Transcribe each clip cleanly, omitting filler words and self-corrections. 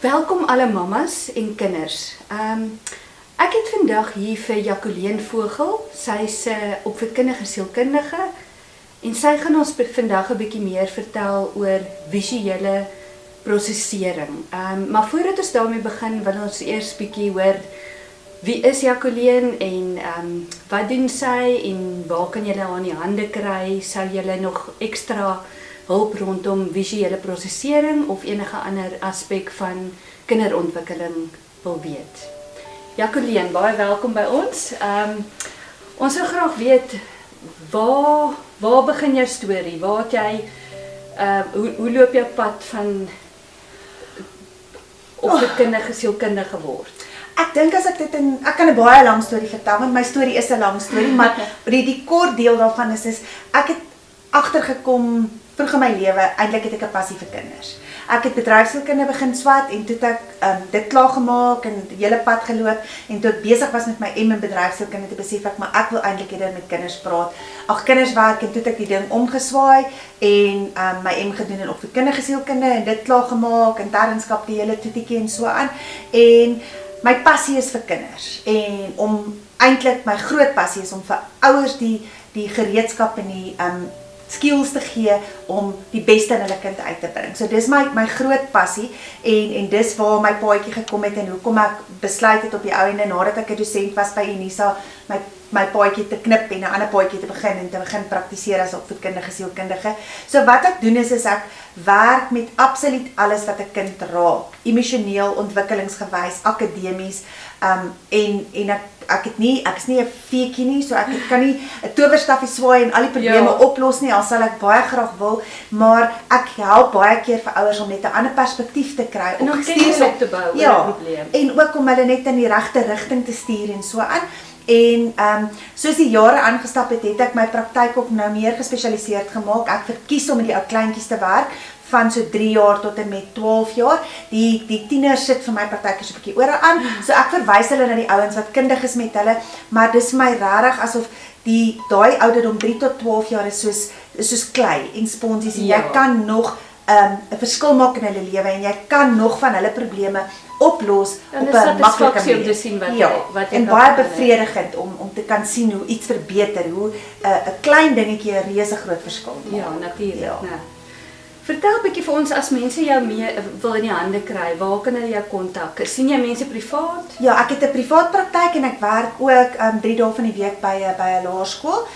Welkom alle mamas en kinders. Ek het vandag hier vir Jacqueline Vogel. Sy's opvoedkundige sielkundige en sy gaan ons vandag 'n bietjie meer vertel oor visuele prosesering. Maar voordat ons daarmee begin, wil ons eers bietjie hoor wie is Jacqueline en wat doen sy en waar kan julle haar in die hande kry? Sou julle nog ekstra hulp rondom visuele prosesering of enige ander aspek van kinderontwikkeling wil weet? Jacqueline, baie welkom by ons. Ons wil graag weet, waar begin jou storie? Waar het jy, hoe loop jou pad van opvoedkundige sielkundige word? Ek dink as ek kan 'n baie lang storie vertel, want my storie is 'n lang storie, maar die kort deel daarvan is ek het agtergekom vroeg in my lewe, eintlik het ek 'n passie vir kinders. Ek het bedryfsielkunde begin swat en toe het ek dit klaar gemaak en die hele pad geloop en toe ek besig was met my M in bedryfsielkunde, toe besef ek maar ek wil eintlik hierder met kinders praat. Kinders werk en toe het ek die ding omgeswaai en my M gedoen in opvoedkundige sielkunde en dit klaar gemaak, internskap die hele toetjie en so aan. En my passie is vir kinders en eintlik my groot passie is om vir ouers die gereedskap en die skills te gee om die beste in hulle kind uit te bring. So dis my groot passie en dis waar my paadjie gekom het en hoekom ek besluit het op die ou ende nadat ek 'n dosent was by Unisa my paadjie te knip en 'n ander paadjie te begin praktiseer as opvoedkundige sielkundige. So wat ek doen is ek werk met absoluut alles wat 'n kind raak, emosioneel, ontwikkelingsgewys, akademies en ek is nie 'n feekie nie, so ek kan nie 'n towerstafie swaai en al die probleme oplos nie, al sal ek baie graag wil, maar ek help baie keer vir ouers om net 'n ander perspektief te kry en om kennis op te bou oor 'n probleem. En ook om hulle net in die regte rigting te stuur en so aan. En soos die jare aangestap het ek my praktyk ook nou meer gespesialiseerd gemaak. Ek verkies om met die ou kleintjies te werk van so 3 jaar tot en met 12 jaar. Die tieners sit vir my partytjies 'n bietjie ore aan. So ek verwys hulle na die ouens wat kundig is met hulle, maar dis vir my regtig asof daai ouderdom 3 tot 12 jaar is soos klei en sponsies en jy kan nog 'n verskil maak in hulle lewe en jy kan nog van hulle probleme oplos op 'n maklike manier. Om te sien wat en baie bevredigend om te kan sien hoe iets verbeter, hoe 'n klein dingetjie 'n reuse groot verskil maak. Ja, natuurlik. Ja. Nou, vertel 'n bietjie vir ons as mense jou wil in die hande kry, waar kan hulle jou kontak? Sien jy mense privaat? Ja, ek het 'n privaat praktyk en ek werk ook 3 dae van die week by 'n laerskool.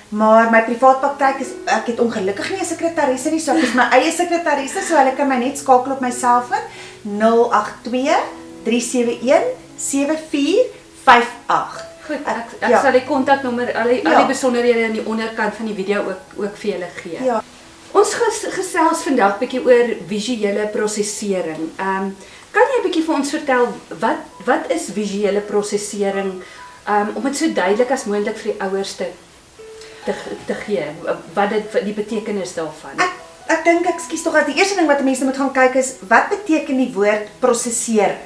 Maar my privaat praktyk ek het ongelukkig nie 'n sekretaresse nie, so ek is my eie sekretaresse, so hulle kan my net skakel op my selfoon 082 371 7458. Goed, ek sal die kontaknommer, al die besonderhede in die onderkant van die video ook vir julle gee. Ja. Ons gesels vandag bietjie oor visuele prosesering. Kan jy bietjie vir ons vertel wat is visuele prosesering om dit so duidelik as moontlik vir die ouers te gee, wat die betekenis daarvan? Ek dink ek skies tog dat die eerste ding wat mense moet gaan kyk is, wat beteken die woord prosesering?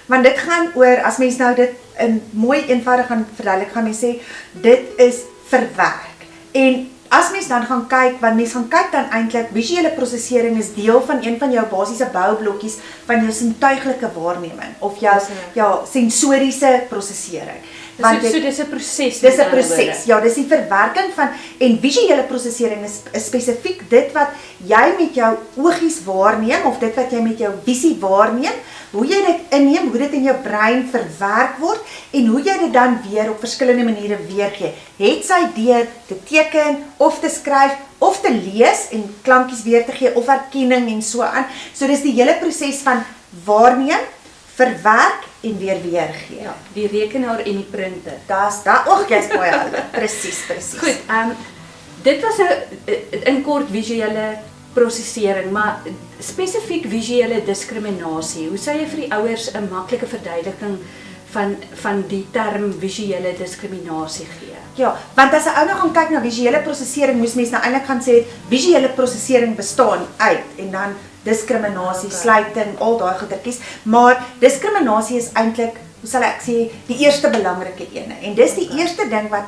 Want dit gaan oor, as mens nou dit in mooi eenvoudig gaan verduidelik, gaan mens sê, dit is verwerk. En as mens dan gaan kyk, want mens gaan kyk dan eintlik, visuele prosesering is deel van een van jou basiese boublokkies van jou sintuiglike waarneming, of jou sensoriese prosesering. So dis 'n proses. Dis 'n proses. Ja, dis die verwerking van en visuele prosesering is spesifiek dit wat jy met jou oogies waarneem of dit wat jy met jou visie waarneem, hoe jy dit inneem, hoe dit in jou brein verwerk word en hoe jy dit dan weer op verskillende maniere weergee. Het sy deur te teken of te skryf of te lees en klankies weer te gee of erkenning en so aan. So dis die hele proses van waarneem, verwerk en weer weergee. Ja, die rekenaar en die printer. Jy's baie oud. Presies. Goed, dit was 'n in kort visuele prosesering, maar spesifiek visuele diskriminasie. Hoe sou jy vir die ouers 'n maklike verduideliking van die term visuele diskriminasie gee? Ja, want as 'n ou nou gaan kyk na visuele prosesering, moes mens nou eintlik gaan sê visuele prosesering bestaan uit en dan diskriminasie, sluiting, al daai goedertjies, maar diskriminasie is eintlik, hoe sal ek sê, die eerste belangrike ene. En dis die eerste ding wat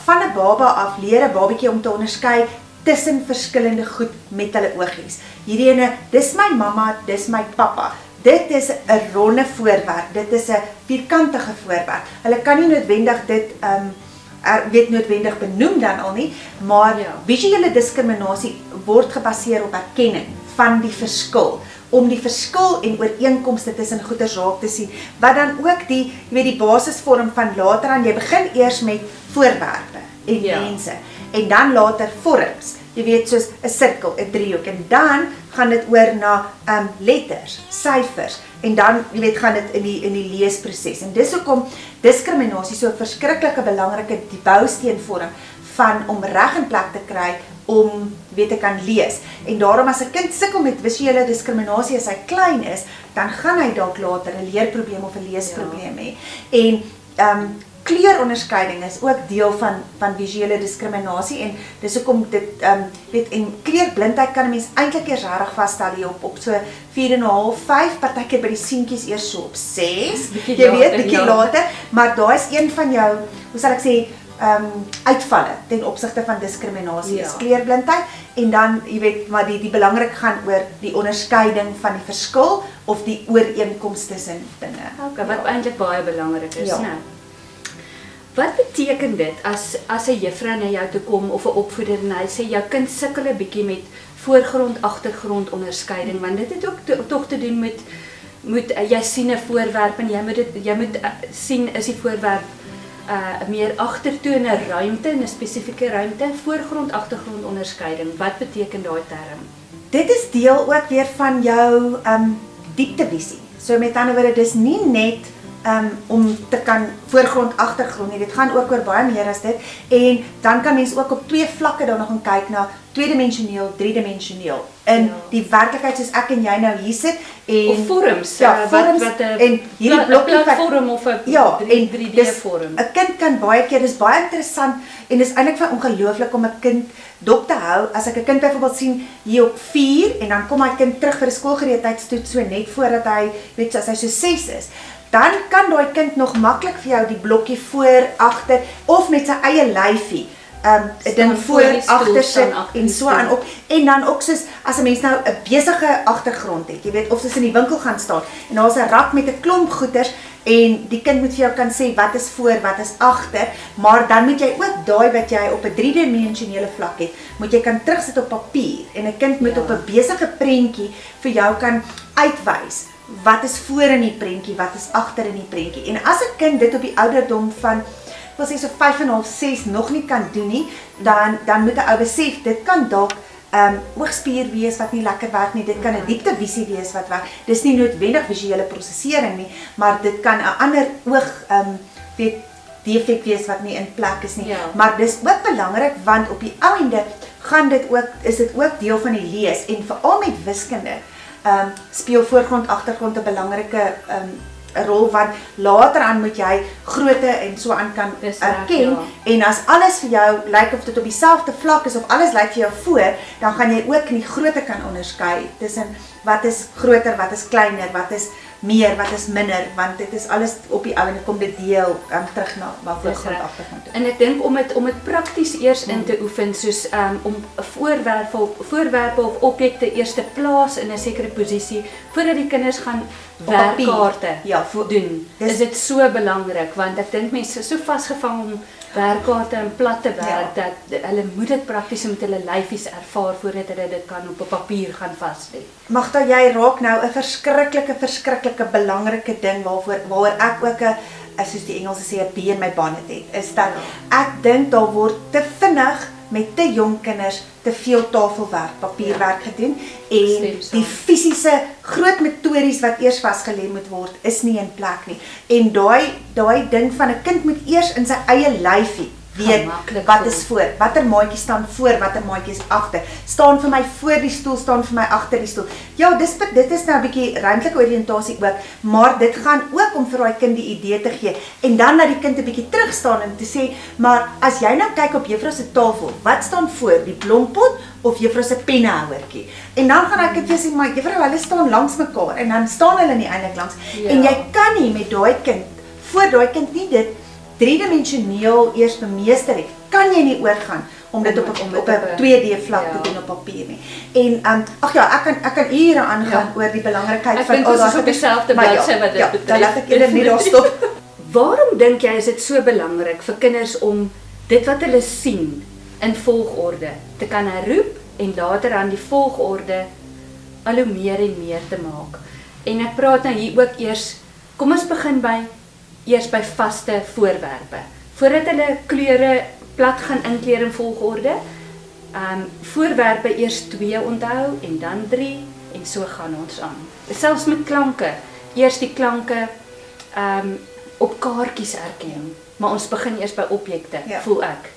van 'n baba af leer 'n babatjie om te onderskei tussen verskillende goed met hulle oogies. Hierdie ene, dis my mamma, dis my pappa. dit is 'n ronde voorwerp, dit is 'n vierkantige voorwerp. Hulle kan nie noodwendig dit noodwendig benoem dan al nie, maar visuele diskriminasie word gebaseer op erkenning van die verskil, om die verskil en ooreenkomste tussen goeders raak te sien, wat dan ook die basisvorm van later aan, jy begin eers met voorwerpe en mense, en dan later vorms, jy weet soos 'n sirkel, 'n driehoek, en dan gaan dit oor na letters, syfers, en dan, jy weet, gaan dit in die leesproses, en dis hoekom diskriminasie so 'n verskriklike belangrike die bousteen vorm van om reg in plek te kry om te kan lees. En daarom as 'n kind sukkel met visuele diskriminasie as hy klein is, dan gaan hy dalk later 'n leerprobleem of 'n leesprobleem hê. En kleuronderskeiding is ook deel van visuele diskriminasie, en dis hoekom dit en kleurblindheid kan 'n mens eintlik eers reg vasstel hier op so 4,5, 5, partykeer by die seentjies eers so op 6, jy weet, bietjie later, maar daar is een van jou, hoe sal ek sê, uitvalle ten opsigte van diskriminasie is kleurblindheid, en dan, jy weet, maar die belangrik gaan oor die onderskeiding van die verskil of die ooreenkoms tussen dinge. Okay, wat eintlik baie belangrik is, né? Wat beteken dit as 'n juffrou na jou toe kom of 'n opvoeder en hy sê jou kind sukkel 'n bietjie met voorgrond, agtergrond onderskeiding, want dit het ook tog te doen met jy sien 'n voorwerp en jy moet sien is die voorwerp meer agtertoe in 'n ruimte, in 'n spesifieke ruimte, voorgrond, agtergrond onderskeiding. Wat beteken daai term? Dit is deel ook weer van jou dieptevisie. So met ander woorde, dis nie net om te kan voorgrond, agtergrond nie, dit gaan ook oor baie meer as dit, en dan kan mens ook op 2 vlakke dan nog gaan kyk na tweedimensioneel, driedimensioneel, in die werklikheid soos ek en jy nou hier sit, en of vorms, vorms, en hierdie blokkie platform of 'n 3D vorm. 'n kind kan baie keer, dis baie interessant, en dis eintlik van ongelooflik om 'n kind dop te hou, as ek 'n kind byvoorbeeld sien hier op 4, en dan kom hy kind terug vir 'n skoolgereedheidstoets, so net voordat hy, weet as hy so 6 is, dan kan daai kind nog maklik vir jou die blokkie voor, agter, of met sy eie lyfie, 'n ding voor, agter sit, en so aan op, en dan ook soos, as 'n mens nou 'n besige agtergrond het, jy weet, of soos in die winkel gaan staan, en daar is 'n rak met 'n klomp goeders, en die kind moet vir jou kan sê, wat is voor, wat is agter, maar dan moet jy ook daai wat jy op 'n driedimensionele vlak het, moet jy kan terugsit op papier, en 'n kind moet op 'n besige prentjie vir jou kan uitwys, wat is voor in die prentjie, wat is agter in die prentjie, en as 'n kind dit op die ouderdom van, wil sê so 5,5, 6 nog nie kan doen nie, dan moet 'n ou besef, dit kan dalk oogspier wees wat nie lekker werk nie, dit kan 'n dieptevisie wees wat werk, dis nie noodwendig visuele prosesering nie, maar dit kan 'n ander oog defek wees wat nie in plek is nie, maar dis ook belangrik, want op die ou ende is dit ook deel van die lees, en veral met wiskunde, speel voorgrond, agtergrond 'n belangrike 'n rol, want later aan moet jy grootte en so aan kan erken, en as alles vir jou lyk of dit op dieselfde vlak is, of alles lyk vir jou voor, dan gaan jy ook nie grootte kan onderskei, tussen wat is groter, wat is kleiner, wat is meer, wat is minder, want dit is alles op die ou en kom dit deel terug na voorgrond, agtergrond toe. En ek dink om dit prakties eers in te oefen, soos om voorwerpe of objekte eers te plaas in 'n sekere posisie, voordat die kinders gaan werkkaarte doen, is dit so belangrik, want ek dink mense is so vasgevang om werkkaarte in plat te werk, dat hulle moet dit prakties met hulle lyfies ervaar, voordat hulle dit kan op 'n papier gaan vaslê. Magda, jy raak nou 'n verskriklike belangrike ding, waaroor ek ook soos die Engelse sê, 'n bee in my bonnet het, is dat ek dink daar word te vinnig met te jong kinders te veel tafelwerk, papierwerk gedoen, en die fisiese groot metories wat eers vasgelê moet word, is nie in plek nie. En daai ding van 'n kind moet eers in sy eie lyfie weet wat is voor, watter maatjies staan voor, watter maatjies agter, staan vir my voor die stoel, staan vir my agter die stoel. Ja, dit is nou 'n bietjie ruimtelike oriëntasie ook, maar dit gaan ook om vir daai kind die idee te gee, en dan laat die kind 'n bietjie terug staan en te sê, maar as jy nou kyk op juffrou se tafel, wat staan voor, die blompot of juffrou se pennehouertjie? En dan gaan ek dit sê, maar juffrou, hulle staan langs mekaar, en dan staan hulle nie eintlik langs, en jy kan nie met daai kind, voor daai kind nie dit driedimensioneel eers bemeester het, kan jy nie oorgaan om dit op 'n 2D vlak te doen op papier nie. En ag ja, ek kan ure aangaan oor die belangrikheid Ek van dink al ons is daai op dieselfde bladsy wat dit betref. Dan laat ek eerder net daar stop. Waarom dink jy is dit so belangrik vir kinders om dit wat hulle sien in volgorde te kan herroep en later aan die volgorde al hoe meer en meer te maak? En ek praat nou hier ook eers, kom ons begin eers by vaste voorwerpe. Voordat hulle kleure plat gaan inkleer in volgorde, voorwerpe eers 2 onthou en dan 3 en so gaan ons aan. Selfs met klanke, eers die klanke op kaartjies erken, maar ons begin eers by objekte, voel ek,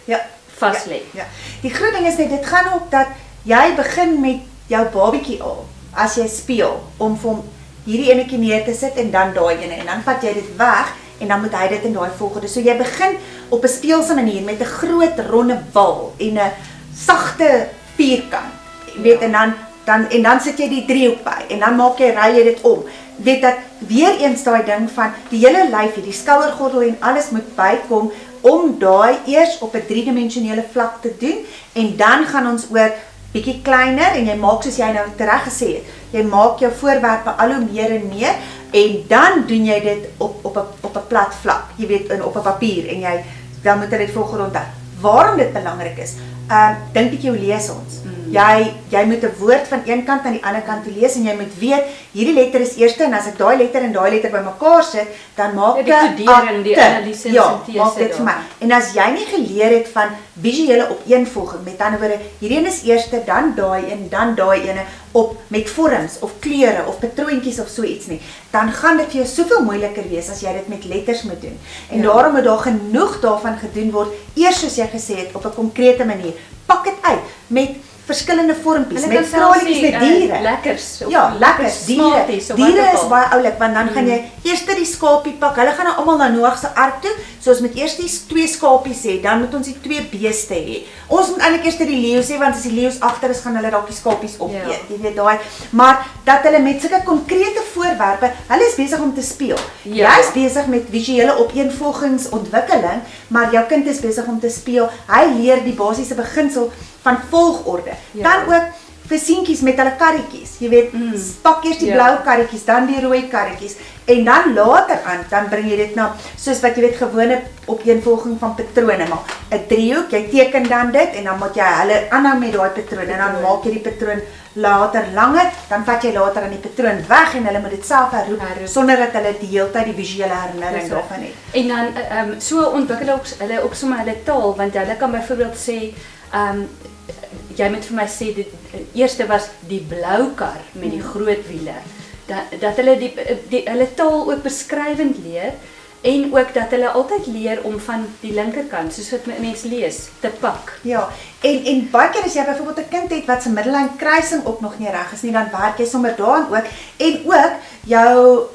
vas lê. Ja. Die groot ding is net, dit gaan op dat jy begin met jou babietjie al, as jy speel, om vir hom hierdie enetjie neer te sit en dan daai ene, en dan vat jy dit weg, en dan moet hy dit in daai volgorde. So jy begin op 'n speelse manier met 'n groot ronde bal en 'n sagte vierkant. Weet, en dan sit jy die driehoek by en dan ry jy dit om. Weet dat weer eens daai ding van die hele lyf, die skouergordel en alles moet bykom om daai eers op 'n 3-dimensionele vlak te doen en dan gaan ons oor bietjie kleiner en jy maak soos jy nou reg gesê het. Jy maak jou voorwerpe al hoe meer en meer en dan doen jy dit op 'n plat vlak. Jy weet op 'n papier en dan moet jy dit volgorde onthou. Waarom dit belangrik is, dink bietjie hoe lees ons. Jy moet 'n woord van een kant aan die ander kant lees en jy moet weet, hierdie letter is eerste en as ek daai letter en daai letter bymekaar sit, dan maak die kodering, die analise en sintese. Maak dit vir my. En as jy nie geleer het van visuele opeenvolging, met ander woorde, hierdie een is eerste, dan daai en dan daai ene met vorms of kleure of patroontjies of so iets nie, dan gaan dit vir jou soveel moeiliker wees as jy dit met letters moet doen. En daarom moet daar genoeg daarvan gedoen word, eers soos jy gesê het, op 'n konkrete manier. Pak dit uit met verskillende vormpies, met straaltjies, met diere. Lekkers. Lekkers, diere. Diere is baie oulik, want dan gaan jy eers die skapie pak, hulle gaan nou almal na Noag se ark toe, so ons moet eers die 2 skapies hê, dan moet ons die 2 beeste hê. Ons moet eintlik eers die leeu's hê, want as die leeu's agter is, gaan hulle dalk die skapies opeet, jy weet daai. Maar dat hulle met sulke konkrete voorwerpe, hulle is besig om te speel. Jy is besig met visuele opeenvolgingsontwikkeling, maar jou kind is besig om te speel. Hy leer die basiese beginsel van volgorde. Dan ook vir seentjies met hulle karretjies. Jy weet, pak eers die blou karretjies, dan die rooi karretjies en dan later aan, dan bring jy dit na soos wat jy weet gewone opeenvolging van patrone maak. 'n Driehoek, jy teken dan dit en dan moet jy hulle aanhou met daai patroon en dan maak jy die patroon later langer, dan vat jy later aan die patroon weg en hulle moet dit self herroep sonder dat hulle die hele tyd die visuele herinnering daarvan het. En dan so ontwikkel hulle ook sommer hulle taal, want hulle kan byvoorbeeld sê jy moet vir my sê, die eerste was die blou kar met die groot wiele, dat hulle hulle taal ook beskrywend leer, en ook dat hulle altyd leer om van die linkerkant, soos wat mens lees, te pak. Ja, en baie keer as jy byvoorbeeld 'n kind het wat se middellyn kruising ook nog nie reg is nie, dan werk jy sommer daaraan ook, en ook jou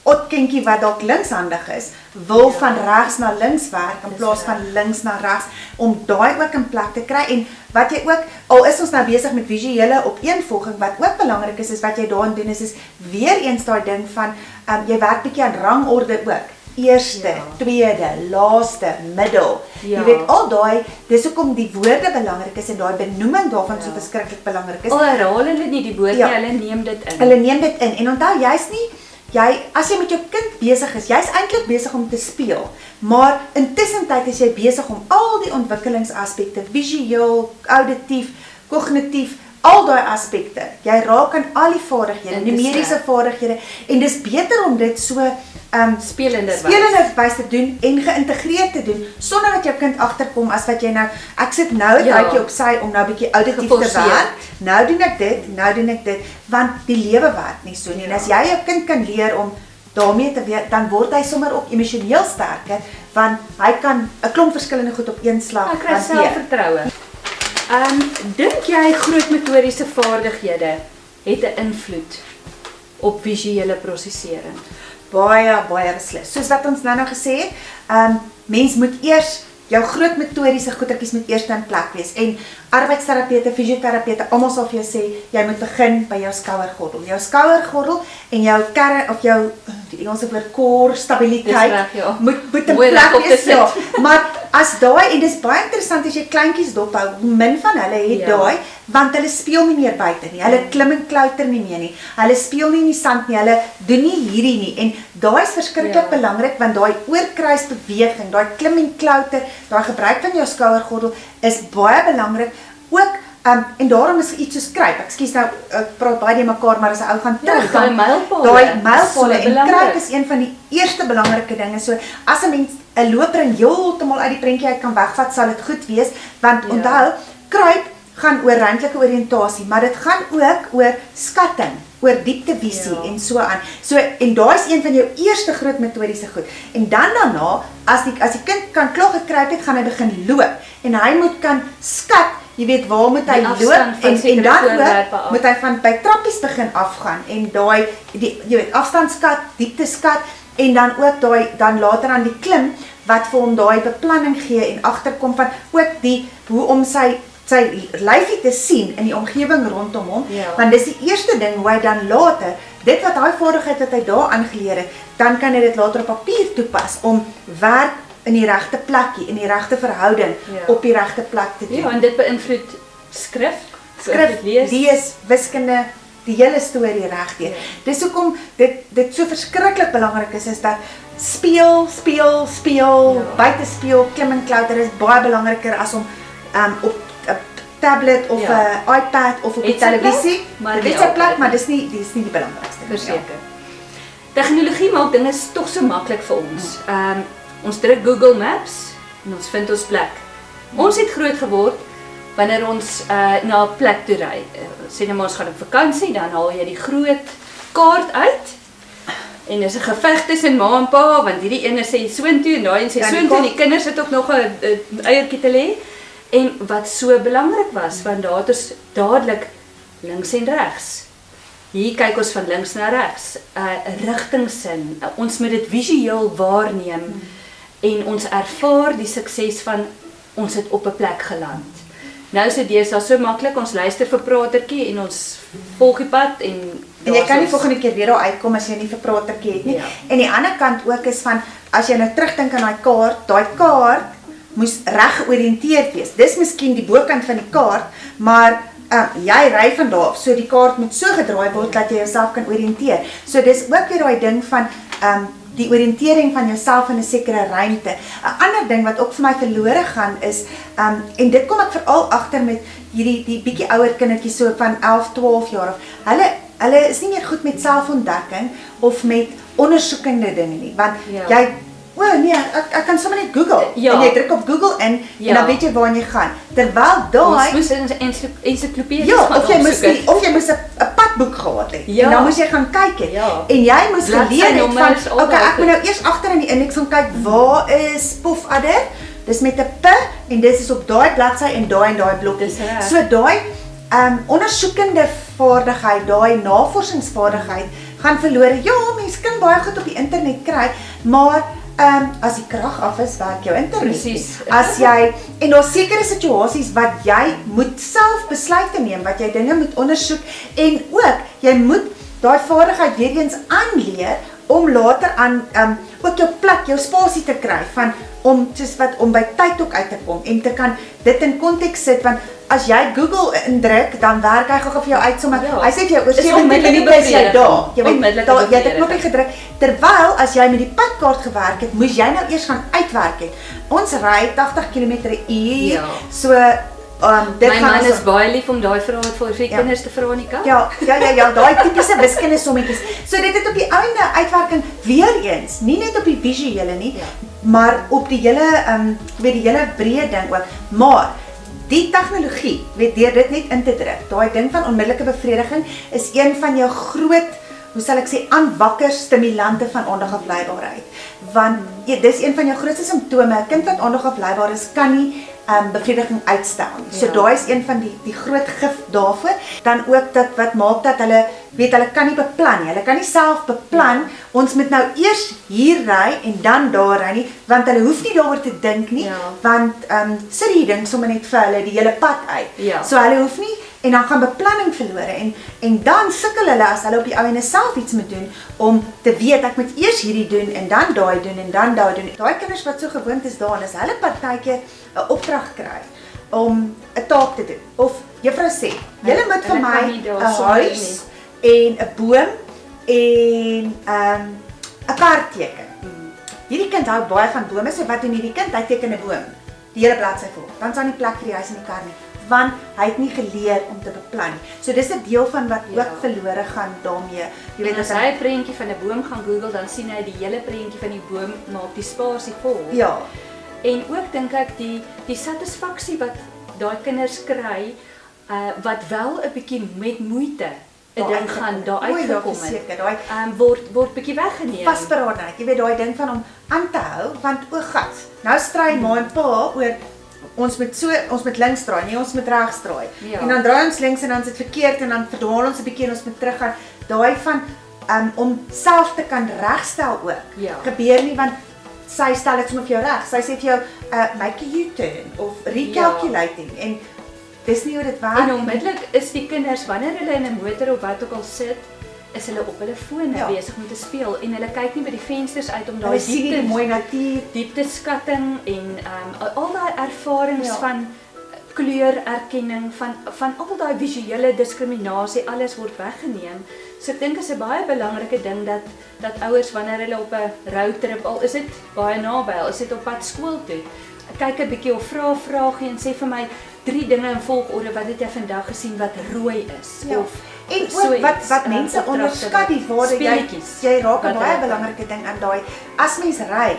otkindjie wat dalk linkshandig is, wil van regs na links werk in plaas van links na regs, om daai ook in plek te kry. En wat jy ook, al is ons nou besig met visuele opeenvolging, wat ook belangrik is wat jy daarin doen, is weer eens daai ding van, jy werk bietjie aan rangorde ook. Eerste, tweede, laaste, middel. Jy weet, al daai, dis hoekom die woorde belangrik is en daai benoeming daarvan so verskriklik belangrik is. Al herhaal hulle nie die woord nie, hulle neem dit in. Hulle neem dit in. En onthou, as jy met jou kind besig is, jy's eintlik besig om te speel, maar intussen tyd is jy besig om al die ontwikkelingsaspekte, visueel, auditief, kognitief, al daai aspekte, jy raak aan al die vaardighede, numeriese vaardighede, en dis beter om dit so spelenderwys te doen en geïntegreerd te doen, sonder dat jou kind agterkom as wat jy nou, ek sit nou 'n tydjie op sy om nou 'n bietjie auditief te werk, nou doen ek dit, want die lewe werk nie so nie, en as jy jou kind kan leer om daarmee te weet, dan word hy sommer ook emosioneel sterker, want hy kan 'n klomp verskillende goed op een slag hanteer. Hy kry selfvertroue. Dink jy groot motoriese vaardighede het 'n invloed op visuele prosesering? Baie beslis. Soos wat ons nou gesê het, mens moet eers, jou groot motoriese goedertjies moet eers in plek wees. En arbeidsterapeute, fisioterapeute, almal sal vir jou sê, jy moet begin by jou skouergordel. Jou skouergordel en jou die Engelse woord core stabiliteit moet in plek wees. Maar as daai, en dis baie interessant as jy kleintjies dophou, min van hulle het daai, want hulle speel nie meer buite nie, hulle klim en klouter nie meer nie, hulle speel nie in die sand nie, hulle doen nie hierdie nie, en daai is verskriklik belangrik, want daai oorkruisbeweging, daai klim en klouter, daai gebruik van jou skouergordel, is baie belangrik, ook en daarom is iets soos kruip, ekskuus nou, ek praat baie die mekaar, maar as 'n ou gaan terug, daai mylpale, en kruip is een van die eerste belangrike dinge, so as 'n mens 'n loper en heeltemal uit die prentjie uit kan wegvat, sal dit goed wees, want onthou, kruip gaan oor ruimtelike oriëntasie, maar dit gaan ook oor skatting, oor dieptevisie en so aan. So, en daar is een van jou eerste groot metodiese goed. En dan daarna, as die kind kan klaar gekruip het, gaan hy begin loop, en hy moet kan skat, jy weet waar moet hy loop, en dan ook moet hy van by trappies begin afgaan, en daai, jy weet, afstandskat, diepteskat, en dan ook daai, dan later aan die klim, wat vir hom daai beplanning gee, en agterkom van ook hoe om sy lyfie te sien in die omgewing rondom hom, want dis die eerste ding hoe hy dan later, dit wat hy vaardigheid wat hy daar aangeleer het, dan kan hy dit later op papier toepas, om werk in die regte plekkie, in die regte verhouding, op die regte plek te doen. Ja, en dit beïnvloed skrif, lees, wiskunde, die hele storie regdeur. Dis hoekom dit so verskriklik belangrik is dat speel, buite speel, klim en klouter is baie belangriker as om op 'n tablet of 'n iPad of op die televisie. Dit is 'n plek, maar dis nie die belangrikste. Verseker. Tegnologie maak dinge tog so maklik vir ons. Ons druk Google Maps en ons vind ons plek. Ons het groot geword wanneer ons na 'n plek toe ry. Sê nou maar ons gaan op vakansie, dan haal jy die groot kaart uit. En dis 'n geveg tussen ma en pa, want hierdie ene sê soontoe en daai een sê soontoe en die kinders het ook nog 'n eiertjie te lê. En wat so belangrik was, want daar het ons dadelik links en regs. Hier kyk ons van links na regs, rigtingsin, ons moet dit visueel waarneem en ons ervaar die sukses van ons het op 'n plek geland. Nou is dit deesdae so maklik, ons luister vir pratertjie en ons volg die pad en jy kan nie volgende keer weer daar uitkom as jy nie vir pratertjie het nie. En die ander kant ook is van, as jy nou terugdink aan daai kaart moes reg georiënteerd wees. Dis miskien die bokant van die kaart, maar jy ry van daar af, so die kaart moet so gedraai word dat jy jouself kan oriënteer. So dis ook weer daai ding van die oriëntering van jouself in 'n sekere ruimte. 'n Ander ding wat ook vir my verlore gaan is, en dit kom ek veral agter met die bietjie ouer kindertjies so van 11, 12 jaar af. Hulle is nie meer goed met selfontdekking of met ondersoekende dinge nie, want jy nee, ek kan sommer net Google, en jy druk op Google in, en dan weet jy waar jy gaan. Terwyl daai, ons moes 'n ensiklopedie of jy moes 'n padboek gehad het, en dan moes jy gaan kyk het, en jy moes geleer het van, ek moet nou eers agter in die indeks gaan kyk, waar is pofadder, dis met 'n P, en dis is op daai bladsy en daai blokkie. So daai ondersoekende vaardigheid, daai navorsingsvaardigheid, gaan verlore. Ja, mens kan baie goed op die internet kry, maar as die krag af is, werk jou internet. Presies. As jy, en daar sekere situasies wat jy moet self besluite neem, wat jy dinge moet ondersoek, en ook, jy moet daai vaardigheid weer eens aanleer, om later aan, ook jou plek, jou spasie te kry, om by tyd ook uit te kom, en te kan dit in konteks sit, want as jy Google indruk, dan werk hy gou vir jou uit, hy sê vir jou, oor 17 minute is jy daar, jy het 'n knoppie gedruk, terwyl as jy met die padkaart gewerk het, moes jy nou eers gaan uitwerk het. Ons ry 80 km/h, so my man is baie lief om daai vrae vir sy kinders te vra, Nika. Ja, daai tipiese wiskunde sommetjies. So dit het op die einde uitwerking weer eens, nie net op die visuele nie, maar op die hele breë ding ook. Maar die tegnologie, deur dit net in te druk, daai ding van onmiddellike bevrediging is een van jou groot, hoe sal ek sê, aanwakker stimulante van aandagafleibaarheid. Want dis een van jou grootste simptome. 'n Kind wat aandagafleibaar is, kan nie bevrediging uitstel. So daai is een van die groot gif daarvoor. Dan ook dat wat maak dat hulle kan nie beplan nie. Hulle kan nie self beplan. Ons moet nou eers hier ry en dan daar ry nie, want hulle hoef nie daaroor te dink nie, want sit hier ding sommer net vir hulle die hele pad uit. So hulle hoef nie En dan gaan beplanning verlore en dan sukkel hulle as hulle op die einde self iets moet doen om te weet ek moet eers hierdie doen en dan daai doen en dan daai doen. Daai kinders wat so gewoond is daaraan, as hulle partykeer 'n opdrag kry om 'n taak te doen of juffrou sê, julle moet vir my 'n huis en 'n boom en 'n kar teken. Hierdie kind hou baie van bome, so wat doen hierdie kind? Hy teken 'n boom. Die hele bladsy vol. Dan is daar nie plek vir die huis en die kar nie, want hy het nie geleer om te beplan nie. So dis 'n deel van wat ook verlore gaan daarmee. Jy weet, as hy 'n prentjie van 'n boom gaan Google, dan sien hy die hele prentjie van die boom maak die spasie vol. Ja. En ook dink ek die satisfaksie wat daai kinders kry, wat wel 'n bietjie met moeite 'n ding gaan daar uitgekom het. Word bietjie weggeneem. Vasberadenheid. Jy weet daai ding van om aan te hou, want o gat, nou stry ma en pa oor ons moet links draai, nee ons moet regs draai. Ja. En dan draai ons links en dan is dit verkeerd en dan verdwaal ons 'n bietjie en ons moet teruggaan. Daai van om self te kan regstel ook. Ja. Gebeur nie want sy stel dit sommer vir jou reg. Sy sê vir jou make a U-turn of recalculating en dis nie hoe dit werk. En onmiddellik is die kinders wanneer hulle in 'n motor of wat ook al sit, is hulle op hulle fone besig om te speel en hulle kyk nie by die vensters uit om daai diepte, mooi natuur, diepteskatting en al daai ervarings van kleurerkenning, van al daai visuele diskriminasie, alles word weggeneem. So ek dink is 'n baie belangrike ding dat ouers wanneer hulle op 'n roadtrip, al is dit baie naby, al is dit op pad skool toe, kyk 'n bietjie of vra 'n vraagie en sê vir my 3 dinge in volgorde wat het jy vandag gesien wat rooi is of en ook wat mense onderskat die waarde jy raak 'n baie belangrike ding aan daai as mens ry.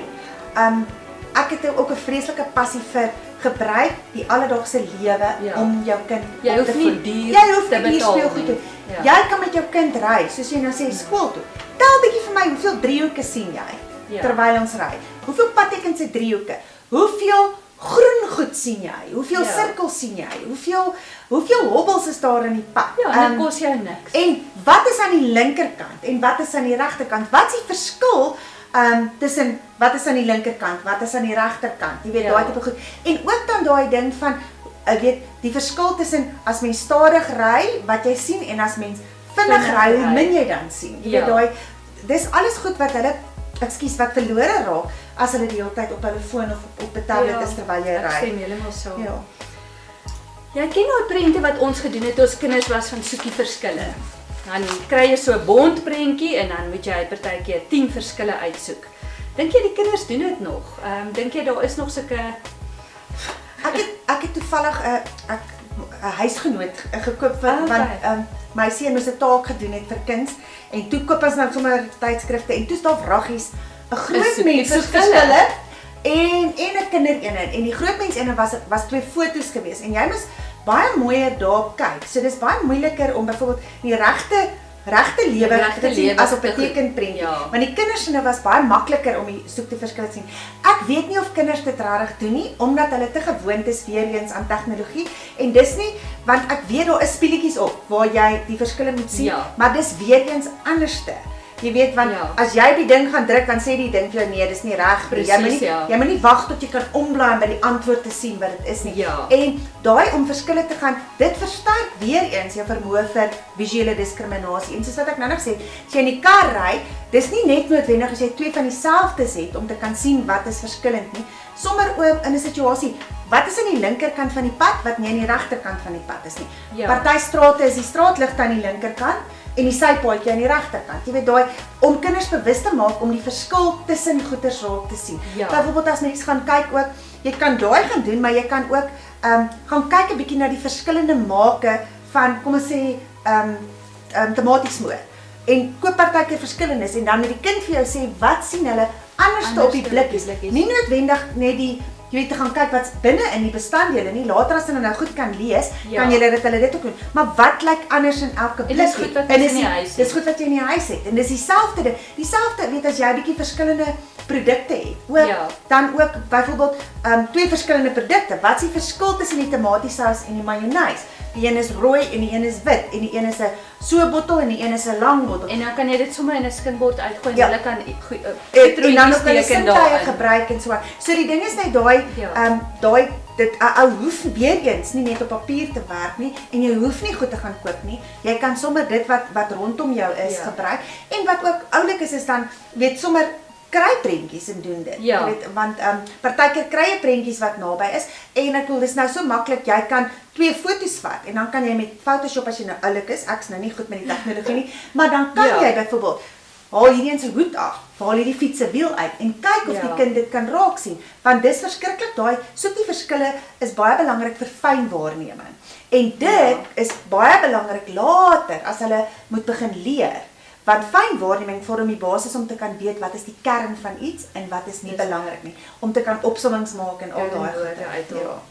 Ek het ook 'n vreeslike passie vir gebruik die alledaagse lewe om jou kind jy hoef nie duur te betaal nie. Jy kan met jou kind ry, soos jy nou sê skool toe. Tel bietjie vir my hoeveel driehoeke sien jy terwyl ons ry. Hoeveel padtekens het driehoeke? Hoeveel groen goed sien jy? Hoeveel sirkels sien jy? Hoeveel hobbels is daar in die pad? Ja, dit kos jou niks. En wat is aan die linkerkant en wat is aan die regterkant? Wat is die verskil tussen wat is aan die linkerkant, wat is aan die regterkant? Jy weet daai tipe goed. En ook dan daai ding van weet die verskil tussen as mens stadig ry, wat jy sien en as mens vinnig ry, hoe min jy dan sien. Jy weet daai dis alles goed wat hulle wat verlore raak as hulle die hele tyd op hulle foon of op 'n tablet is terwyl jy ry. Ek stem heeltemal saam. Ja. Jy ken nou prente wat ons gedoen het toe ons kinders was van soekie verskille. Dan kry jy so 'n bond prentjie en dan moet jy partykeer 10 verskille uitsoek. Dink jy die kinders doen dit nog? Dink jy daar is nog sulke Ek het toevallig 'n huisgenoot gekoop want my seun moes 'n taak gedoen het vir kuns en toe koop ons nou sommer tydskrifte en toe's daar vraggies 'n groot mens verskille en 'n kinderene en die groot mens ene was 2 foto's geweest en jy moes baie mooier daarop kyk. So dis baie moeiliker om byvoorbeeld die regte lewe te sien as op 'n tekenprentjie. Want die kinders se was baie makliker om die soek te verskil te sien. Ek weet nie of kinders dit regtig doen nie omdat hulle te gewoond is weer eens aan tegnologie en dis nie want ek weet daar is speletjies op waar jy die verskille moet sien, maar dis weer eens anderste. Jy weet want as jy die ding gaan druk dan sê die ding vir jou nee, dis nie reg nie. Jy moet nie wag tot jy kan omblaai om by die antwoord te sien wat dit is nie. En daai om verskille te gaan, dit versterk weer eens jou vermoë vir visuele diskriminasie. En soos wat ek nou nog sê, as jy in die kar ry, dis nie net noodwendig as jy 2 van dieselfdes het om te kan sien wat is verskillend nie. Sommer ook in 'n situasie, wat is aan die linkerkant van die pad wat nie aan die regterkant van die pad is nie. Party strate is die straatligte aan die linkerkant en die sypaadjie aan die regterkant. Jy weet daai om kinders bewus te maak om die verskil tussen goeders raak te sien. Byvoorbeeld as mens gaan kyk ook, jy kan daai gaan doen, maar jy kan ook gaan kyk 'n bietjie na die verskillende make van kom ons sê tomatiesmoor. En koop partykeer verskillendes en dan moet die kind vir jou sê wat sien hulle anderste op die blikkies. Nie noodwendig net die jy weet te gaan kyk wat's binne in die bestanddele nie. Later as hulle nou goed kan lees, kan julle dit ook doen. Maar wat lyk anders in elke blikkie? Dis goed wat jy in die huis het. Dis goed wat jy in die huis het. En dis dieselfde ding. Dieselfde weet as jy 'n bietjie verskillende produkte het. Ook dan ook byvoorbeeld 2 verskillende produkte. Wat's die verskil tussen die tomatiesous en die mayonnaise? Die een is rooi en die een is wit en die een is 'n so bottel en die een is 'n lang bottel. En dan kan jy dit sommer in 'n skinkbord uitgooi en Ja. hulle kan En dan ook hulle teken sintuie daarin. gebruik en so. So die ding is net daai Ja. daai dit ou hoef weer eens nie net op papier te werk nie en jy hoef nie goed te gaan koop nie. Jy kan sommer dit wat rondom jou is gebruik. En wat ook oulik is dan weet sommer kry prentjies en doen dit. Ja. Jy weet want partykeer kry jy prentjies wat naby is en ek bedoel dis nou so maklik jy kan 2 foto's vat en dan kan jy met Photoshop as jy nou oulik is, ek's nou nie goed met die tegnologie nie, maar dan kan jy byvoorbeeld haal hierdie een se hoed af, haal hierdie fiets se wiel uit en kyk of die kind dit kan raak sien, want dis verskriklik daai soek die verskille is baie belangrik vir fynwaarneming. En dit is baie belangrik later as hulle moet begin leer. Want fynwaarneming vorm die basis om te kan weet wat is die kern van iets en wat is nie belangrik nie, om te kan opsommings maak en al daai woorde uithaal.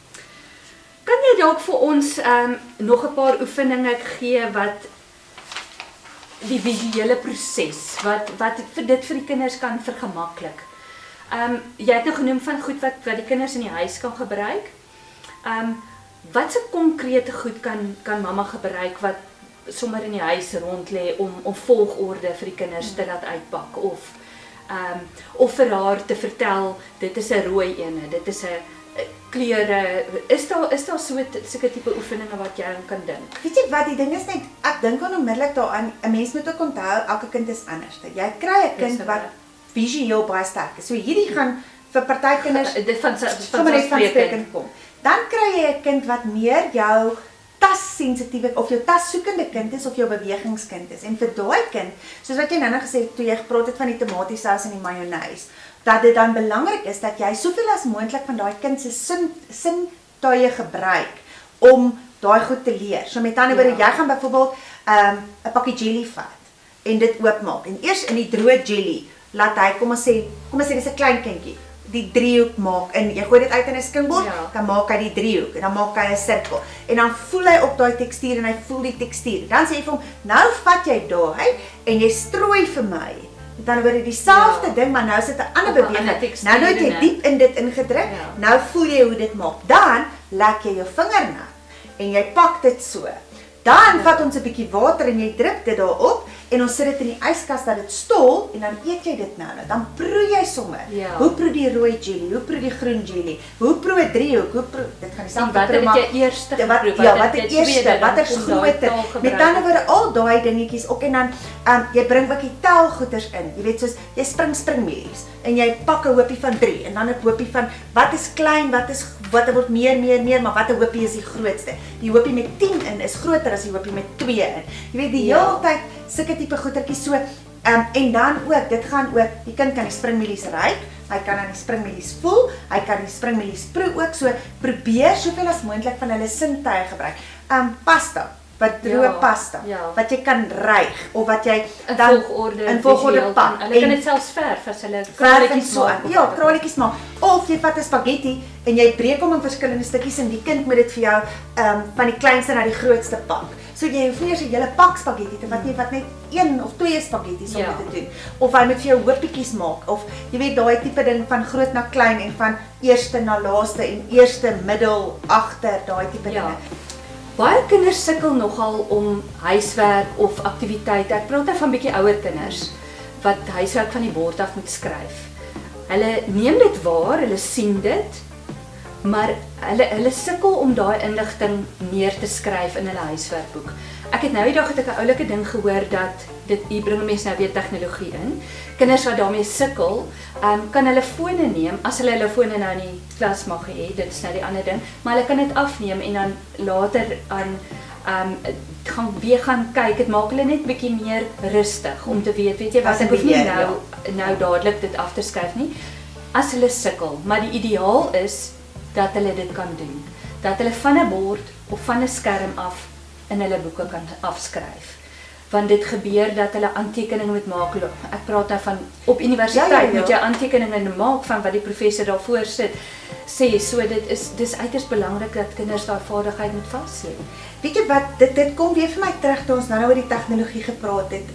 Kan jy dalk vir ons nog 'n paar oefeninge gee wat die visuele proses wat vir dit vir die kinders kan vergemaklik? Jy het nou genoem van goed wat die kinders in die huis kan gebruik. Wat se konkrete goed kan mamma gebruik wat sommer in die huis rond lê om volgorde vir die kinders te laat uitpak of vir haar te vertel dit is 'n rooi ene, dit is 'n kleure. Is daar sulke tipe oefeninge wat jy aan kan dink? Weet jy wat die ding is net ek dink onmiddellik daaraan 'n mens moet ook onthou elke kind is anders. Jy kry 'n kind wat visueel baie sterk is. So hierdie gaan vir party kinders dit van sprekend kom. Dan kry jy 'n kind wat meer jou tassensitiewe of jou tassoekende kind is of jou bewegingskind is. En vir daai kind, soos wat jy nou gesê het toe jy gepraat het van die tomatiesous en die majonees, dat dit dan belangrik is dat jy soveel as moontlik van daai kind se sintuie gebruik om daai goed te leer. So met ander woorde, jy gaan byvoorbeeld 'n pakkie jelly vat en dit oopmaak. En eers in die droë jelly laat hy kom ons sê dis 'n klein kindjie die driehoek maak en jy gooi dit uit in 'n skinkbord, dan maak hy die driehoek en dan maak hy 'n sirkel. En dan voel hy op daai tekstuur en hy voel die tekstuur. Dan sê jy vir hom, nou vat jy daai en jy strooi vir my. Dan word dit dieselfde ding, maar nou sit 'n ander beweging. Nou het jy diep in dit ingedruk. Nou voel jy hoe dit maak. Dan lek jy jou vinger nat en jy pak dit so. Dan vat ons 'n bietjie water en jy druk dit daarop en ons sit dit in die yskas dat dit stol en dan eet jy dit nou. Dan proe jy sommer. Hoe proe die rooi jelly? Hoe proe die groen jelly? Hoe proe 'n driehoek? Hoe proe dit gaan dieselfde proe maak. Wat het jy eers geproe? Wat het eerste? Watter grootte? Met ander woorde al daai dingetjies ook en dan jy bring ook die telgoeders in. Jy weet soos jy springmielies en jy pak 'n hoopie van 3 en dan 'n hoopie van wat is klein, wat word meer, maar watter hoopie is die grootste? Die hoopie met 10 in is groter as die hoopie met 2 in. Jy weet die hele tyd sulke tipe goedertjies so en dan ook dit gaan oor die kind kan die springmielies ruik, hy kan aan die springmielies voel, hy kan die springmielies proe ook so probeer soveel as moontlik van hulle sintuie gebruik. Pasta wat droë pasta wat jy kan ryg of wat jy dan in volgorde pak. Hulle kan dit selfs verf as hulle kraletjies maak. Ja, kraletjies maak. Of jy vat 'n spaghetti en jy breek hom in verskillende stukkies en die kind moet dit vir jou van die kleinste na die grootste pak. So jy hoef nie eers 'n hele pak spaghetti te vat nie, wat net 1 of 2 spaghetties om dit te doen. Of hy moet vir jou hoopietjies maak of jy weet daai tipe ding van groot na klein en van eerste na laaste en eerste middel agter daai tipe dinge. Baie kinders sukkel nogal om huiswerk of aktiwiteite. Ek praat nou van bietjie ouer kinders wat huiswerk van die bord af moet skryf. Hulle neem dit waar, hulle sien dit, maar hulle sukkel om daai inligting neer te skryf in hulle huiswerkboek. Ek het nou die dag 'n oulike ding gehoor dat hier bring mense nou weer tegnologie in. Kinders wat daarmee sukkel, kan hulle fone neem as hulle fone nou in die klas mag hê. Dit is nou die ander ding, maar hulle kan dit afneem en dan later gaan kyk. Dit maak hulle net bietjie meer rustig om te weet jy wat ek hoef nie nou dadelik dit af te skryf nie as hulle sukkel, maar die ideaal is dat hulle dit kan doen. Dat hulle van 'n bord of van 'n skerm af in hulle boeke kan afskryf. Want dit gebeur dat hulle aantekeninge moet maak. Ek praat nou van op universiteit moet jy aantekeninge maak van wat die professor daarvoor sê. So dis uiters belangrik dat kinders daai vaardigheid moet vas lê. Weet jy wat, dit kom weer vir my terug toe ons nou oor die tegnologie gepraat het.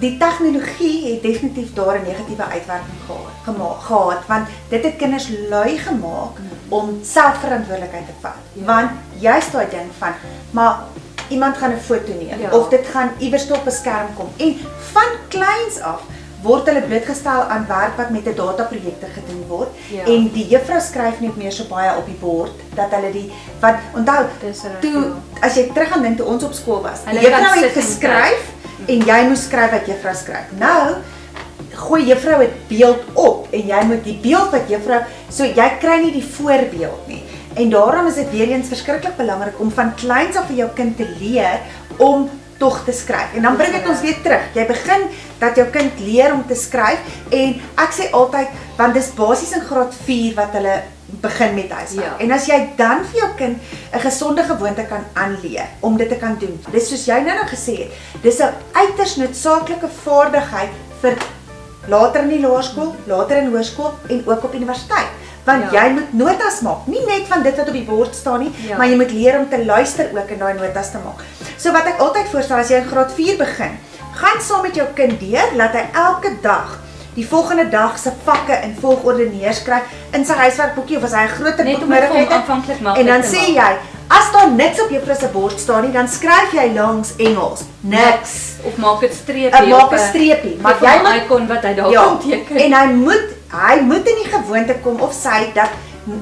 die tegnologie het definitief daar 'n negatiewe uitwerking gehad, want dit het kinders lui gemaak om selfverantwoordelikheid te vat. Want juist daai ding van, maar iemand gaan 'n foto neem, of dit gaan iewers op 'n skerm kom, en van kleins af word hulle blootgestel aan werk wat met 'n dataprojekte gedoen word, en die juffrou skryf nie meer so baie op die bord, dat hulle want onthou, as jy terug aan dink toe ons op skool was, die juffrou het geskryf, en jy moes skryf wat juffrou skryf. Nou, gooi juffrou 'n beeld op, en jy moet die beeld wat juffrou, so jy kry nie die voorbeeld nie. En daarom is dit weer eens verskriklik belangrik om van kleins af vir jou kind te leer om tog te skryf. En dan bring dit ons weer terug. Jy begin dat jou kind leer om te skryf, en ek sê altyd, want dis basies in graad 4 wat hulle begin met huiswerk. En as jy dan vir jou kind 'n gesonde gewoonte kan aanleer om dit te kan doen. Dis soos jy nou gesê het, dis 'n uiters noodsaaklike vaardigheid vir later in die laerskool, later in hoërskool en ook op universiteit. Want jy moet notas maak, nie net van dit wat op die bord staan nie, maar jy moet leer om te luister ook en daai notas te maak. So wat ek altyd voorstel, as jy in graad 4 begin, gaan saam met jou kind deur, laat hy elke dag die volgende dag se vakke in volgorde neerskryf in sy huiswerkboekie, of as hy 'n groter boek nodig het, en dan sê jy, as daar niks op juffrou se bord staan nie, dan skryf jy langs Engels, niks. Of maak 'n streepie, maak 'n streepie, maar jy moet 'n icon wat hy daar kan teken. En hy moet in die gewoonte kom, of sy, dat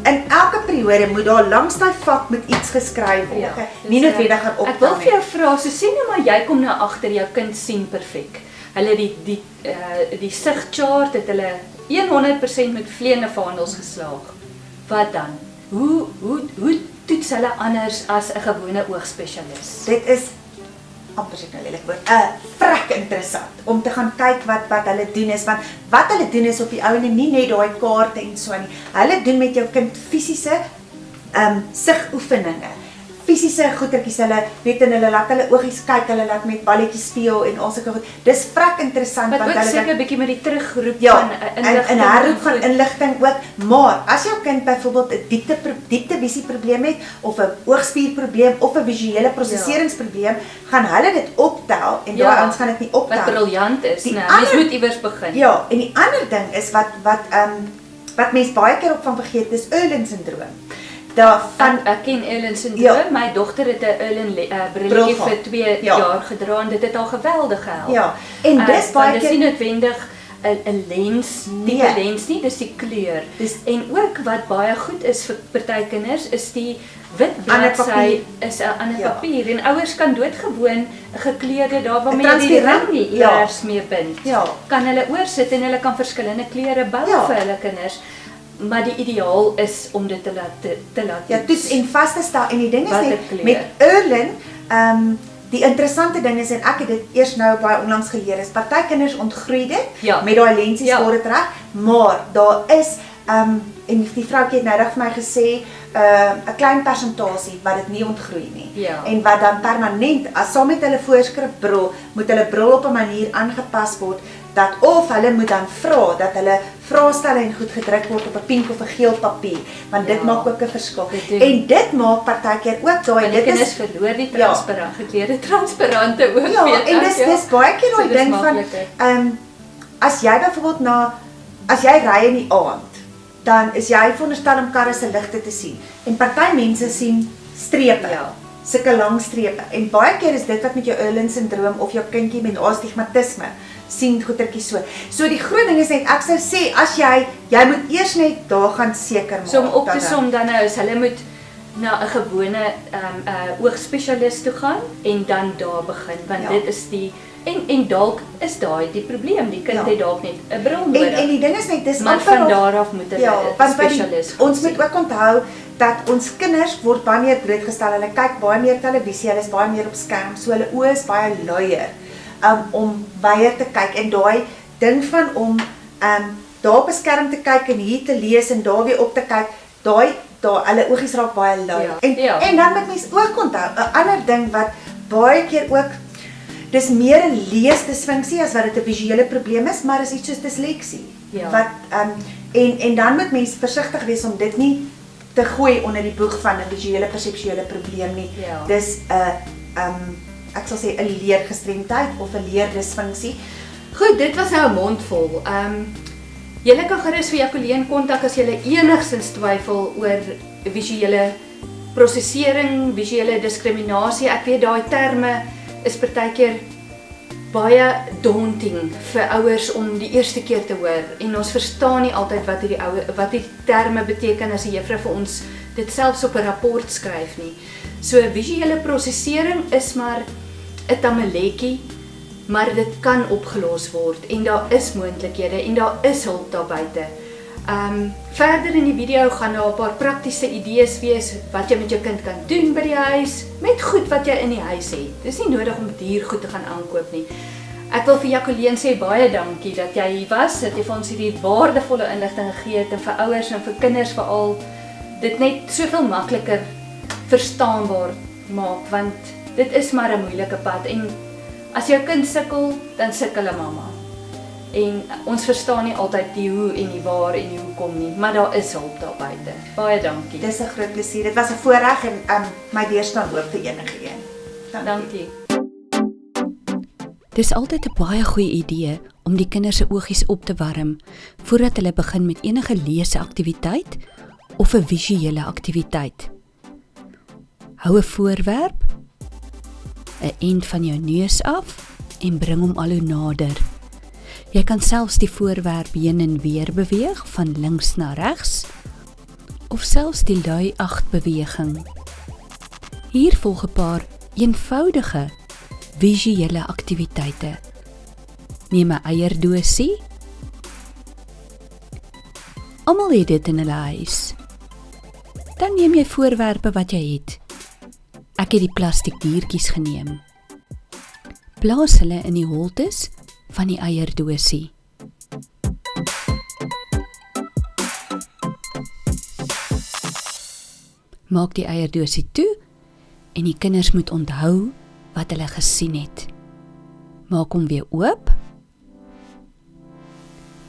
in elke periode moet daar langs daai vak met iets geskryf word, nie noodwendig gaan optel. Ek wil vir jou vra, so sê nou maar jy kom nou agter, jou kind sien perfek. Hulle die sigchart het hulle 100% met vleiende vaandels geslaag. Wat dan? Hoe toets hulle anders as 'n gewone oogspesialis? Dit is amper seker nou lelik woord, vrek interessant om te gaan kyk wat hulle doen is, want wat hulle doen is op die ouene nie net daai kaarte en so nie. Hulle doen met jou kind fisiese sigoefeninge. Fisiese goedertjies, hulle weet en hulle laat hulle oogies kyk, hulle laat met balletjies speel en al sulke goed. Dis vrek interessant, want hulle seker 'n bietjie met die terugroep van inligting. En herroep van inligting ook. Maar as jou kind byvoorbeeld 'n dieptevisie probleem het, of 'n oogspierprobleem, of 'n visuele prosesseringsprobleem, gaan hulle dit optel en daai ouens gaan dit nie optel. Wat briljant is, mens moet iewers begin. Ja, en die ander ding is wat mense baie keer op van vergeet, dis Irlen-sindroom. Ek ken Irlen-sindroom, my dogter het 'n Irlen-brilletjie vir 2 jaar gedra en dit het haar geweldig gehelp. Ja, en dis baie keer dis nie noodwendig 'n lens, tipe lens nie, dis die kleur. En ook wat baie goed is vir party kinders is die wit bladsy is 'n ander papier, en ouers kan doodgewoon 'n gekleurde daar waarmee jy die ringleers mee bind. Kan hulle oorsit en hulle kan verskillende kleure bou vir hulle kinders. Maar die ideaal is om dit te laat toets en vas te stel. En die ding is net, met Irlen, die interessante ding is, en ek het dit eers nou baie onlangs geleer, is party kinders ontgroei dit, met daai lensies word dit reg, maar daar is, en die vroukie het nou reg vir my gesê, 'n klein persentasie wat dit nie ontgroei nie. En wat dan permanent, as saam met hulle voorskrifbril, moet hulle bril op 'n manier aangepas word, dat of hulle moet dan vra, dat hulle vraestelle en goed gedruk word op 'n pink of 'n geel papier, want dit maak ook 'n verskil. En dit maak partykeer ook daai, dit is verloor die gekleurde transparante oog. Ja, en dis baie keer daai ding van, as jy byvoorbeeld as jy ry in die aand, dan is jy veronderstel om karre se ligte te sien. En party mense sien strepe. Sulke lang strepe. En baie keer is dit wat met jou Irlen-sindroom of jou kindjie met astigmatisme sien goedertjies so. So die groot ding is net, ek sou sê, as jy moet eers net daar gaan seker maak. So om op te som dan nou is, hulle moet na 'n gewone oogspesialis toe gaan en dan daar begin, want dit is en dalk is daai die probleem, die kind het dalk net 'n bril nodig. En die ding is net, dis maar van daar af moet hulle 'n spesialis gaan ons moet ook onthou dat ons kinders word baie meer blootgestel, hulle kyk baie meer televisie, hulle is baie meer op skerm, so hulle oë is baie luier om weier te kyk, en daai ding van om daar op 'n skerm te kyk en hier te lees en daar weer op te kyk, hulle oogies raak baie lui. En dan moet mens ook onthou, 'n ander ding wat baie keer ook, dis meer 'n leesdisfunksie as wat dit 'n visuele probleem is, maar is iets soos disleksie. En dan moet mens versigtig wees om dit nie te gooi onder die boeg van 'n visuele perseptuele probleem nie. Dis ek sal sê 'n leergestremdheid of 'n leerdisfunksie. Goed, dit was nou 'n mondvol. Julle kan gerus vir Jacqueline kontak as julle enigstens twyfel oor visuele prosesering, visuele diskriminasie. Ek weet daai terme is partykeer baie daunting vir ouers om die eerste keer te hoor en ons verstaan nie altyd wat die terme beteken as die juffrou vir ons dit selfs op 'n rapport skryf nie. So visuele prosesering is maar 'n tamaletjie, maar dit kan opgelos word en daar is moontlikhede en daar is hulp daar buite. Verder in die video gaan daar 'n paar praktiese idees wees wat jy met jou kind kan doen by die huis, met goed wat jy in die huis het. Dis nie nodig om duur goed te gaan aankoop nie. Ek wil vir Jacqueline sê baie dankie dat jy hier was, dat jy vir ons hierdie waardevolle inligting gegee het en vir ouers en vir kinders veral dit net soveel makliker verstaanbaar maak, want dit is maar 'n moeilike pad en as jou kind sukkel, dan sukkel 'n mamma. En ons verstaan nie altyd die hoe en die waar en die hoekom nie, maar daar is hulp daar buite. Baie dankie. Dis 'n groot plesier. Dit was 'n voorreg en my deur staan oop vir enige een. Dankie. Dis altyd 'n baie goeie idee om die kinders se oogies op te warm voordat hulle begin met enige leesaktiwiteit of 'n visuele aktiwiteit. Hou 'n voorwerp 'n end van jou neus af en bring hom al hoe nader. Jy kan selfs die voorwerp heen en weer beweeg van links na regs of selfs die lui 8 beweging. Hier volg 'n paar eenvoudige visuele aktiwiteite. Neem 'n eierdosie. Almal het dit in hulle huis. Dan neem jy voorwerpe wat jy het. Ek het die plastiek diertjies geneem. Plaas hulle in die holtes van die eierdosie. Maak die eierdosie toe en die kinders moet onthou wat hulle gesien het. Maak hom weer oop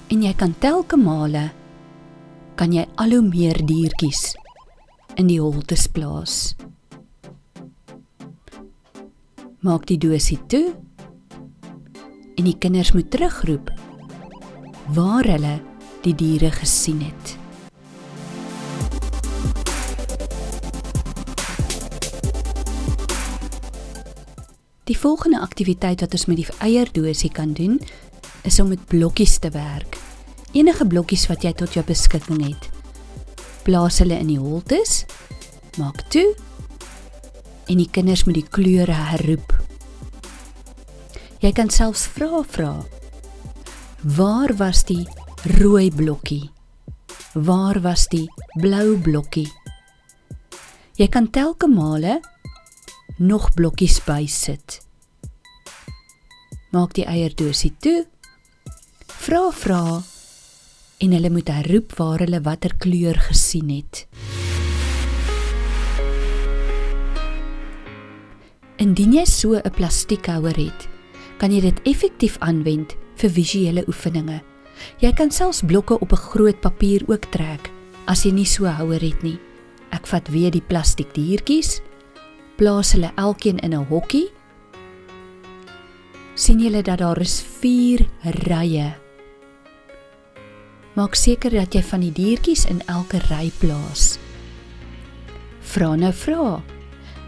en jy kan telke male kan jy al hoe meer diertjies in die holtes plaas. Maak die dosie toe en die kinders moet terugroep waar hulle die diere gesien het. Die volgende aktiwiteit wat ons met die eierdosie kan doen, is om met blokkies te werk. Enige blokkies wat jy tot jou beskikking het. Plaas hulle in die holtes, maak toe en die kinders moet die kleure herroep. Jy kan selfs vra, waar was die rooi blokkie? Waar was die blou blokkie? Jy kan telke male nog blokkies bysit. Maak die eierdosie toe, vra en hulle moet herroep waar hulle watter kleur gesien het. Indien jy so 'n plastiekhouer het, kan jy dit effektief aanwend vir visuele oefeninge. Jy kan selfs blokke op 'n groot papier ook trek, as jy nie so 'n houer het nie. Ek vat weer die plastiek diertjies, plaas hulle elkeen in 'n hokkie. Sien julle dat daar is 4 rye. Maak seker dat jy van die diertjies in elke ry plaas. Vra,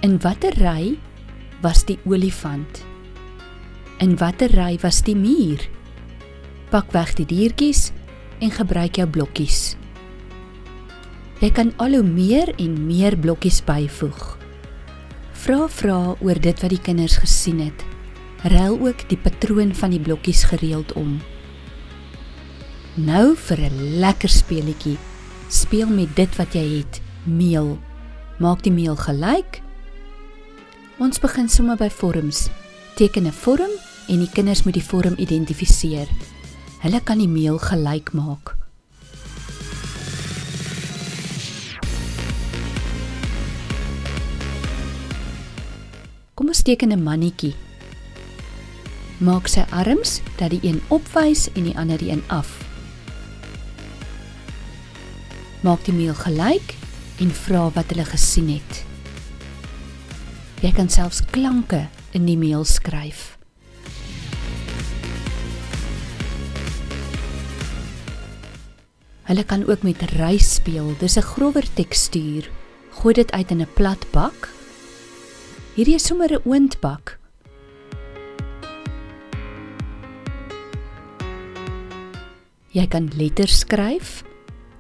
in watter ry was die olifant? In watter ry was die muur? Pak weg die diertjies en gebruik jou blokkies. Jy kan al hoe meer en meer blokkies byvoeg. Vra oor dit wat die kinders gesien het. Ruil ook die patroon van die blokkies gereeld om. Nou vir 'n lekker speletjie. Speel met dit wat jy het, meel. Maak die meel gelyk. Ons begin sommer by vorms. Teken 'n vorm en die kinders moet die vorm identifiseer. Hulle kan die meel gelyk maak. Kom ons teken 'n mannetjie. Maak sy arms dat die een opwys en die ander die een af. Maak die meel gelyk en vra wat hulle gesien het. Jy kan selfs klanke in die meel skryf. Hulle kan ook met rys speel, dis 'n grower tekstuur. Gooi dit uit in 'n plat bak. Hierdie is sommer 'n oondbak. Jy kan letters skryf,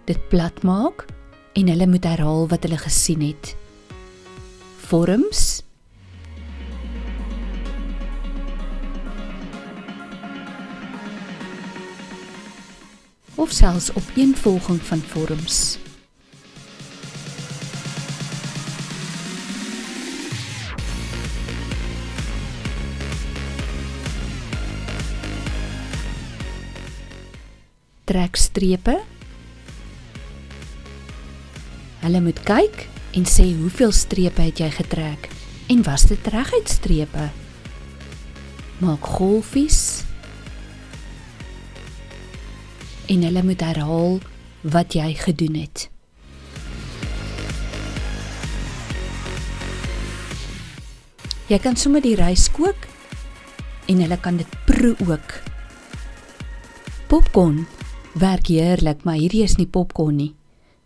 dit plat maak en hulle moet herhaal wat hulle gesien het. Vorms, of selfs opeenvolging van vorms. Trek strepe. Hulle moet kyk en sê hoeveel strepe het jy getrek en was dit reguit strepe. Maak golfies en hulle moet herhaal wat jy gedoen het. Jy kan sommer die rys kook en hulle kan dit proe ook. Popcorn werk heerlik, maar hierdie is nie popcorn nie.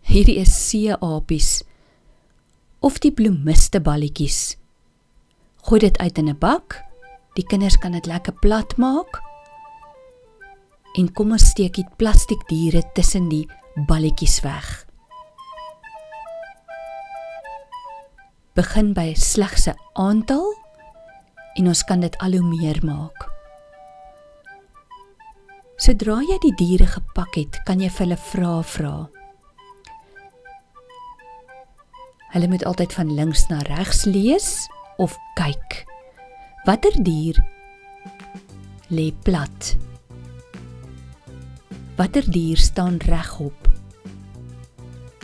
Hierdie is seeapies of die bloemiste balletjies. Gooi dit uit in 'n bak, die kinders kan dit lekker plat maak en kom ons steek die plastiek diere tussen die balletjies weg. Begin by slegs 'n aantal en ons kan dit al hoe meer maak. Sodra jy die diere gepak het, kan jy vir hulle vrae vra. Hulle moet altyd van links na regs lees of kyk. Watter dier lê plat? Watter dier staan regop?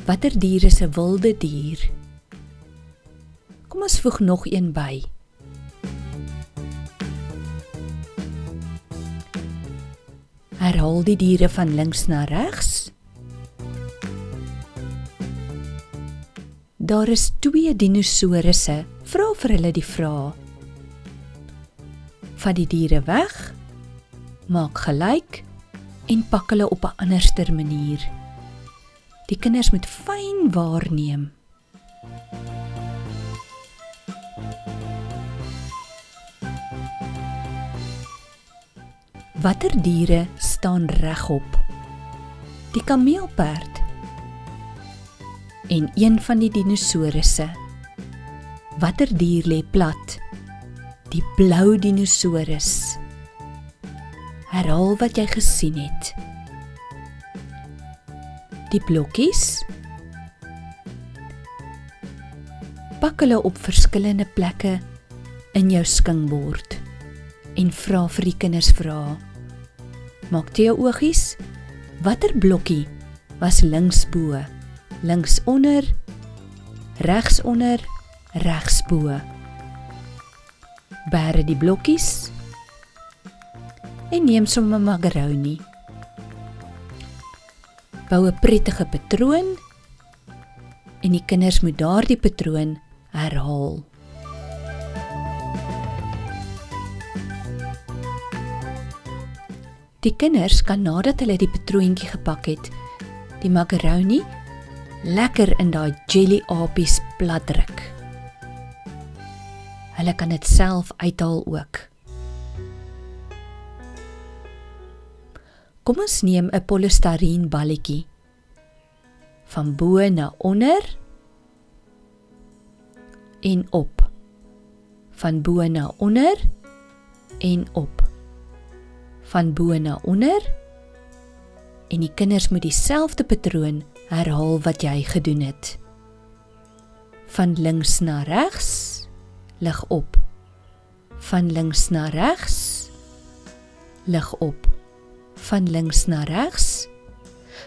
Watter dier is 'n wilde dier? Kom ons voeg nog een by. Herhaal die diere van links na regs. Daar is 2 dinosourusse, vra vir hulle die vraag. Vat die diere weg, maak gelyk en pak hulle op 'n anderster manier. Die kinders moet fyn waarneem. Watter diere staan regop? Die kameelperd en een van die dinosourusse. Watter dier lê plat? Die blou dinosourus. Herhaal wat jy gesien het. Die blokkies. Pak hulle op verskillende plekke in jou skingbord en vra vir die kinders vrae. Maak toe jou oogies. Watter blokkie was links bo, links onder, regs onder, regs bo? Bære die blokkies en neem sommer macaroni. Bou 'n prettige patroon en die kinders moet daardie patroon herhaal. Die kinders kan nadat hulle die patroontjie gepak het, die macaroni lekker in daai jelly apies plat druk. Hulle kan dit self uithaal ook. Kom ons neem 'n polystyreen balletjie. Van bo na onder en op. Van bo na onder en op. Van bo na onder en die kinders moet dieselfde patroon herhaal wat jy gedoen het. Van links na regs, lig op. Van links na regs, lig op. Van links na regs.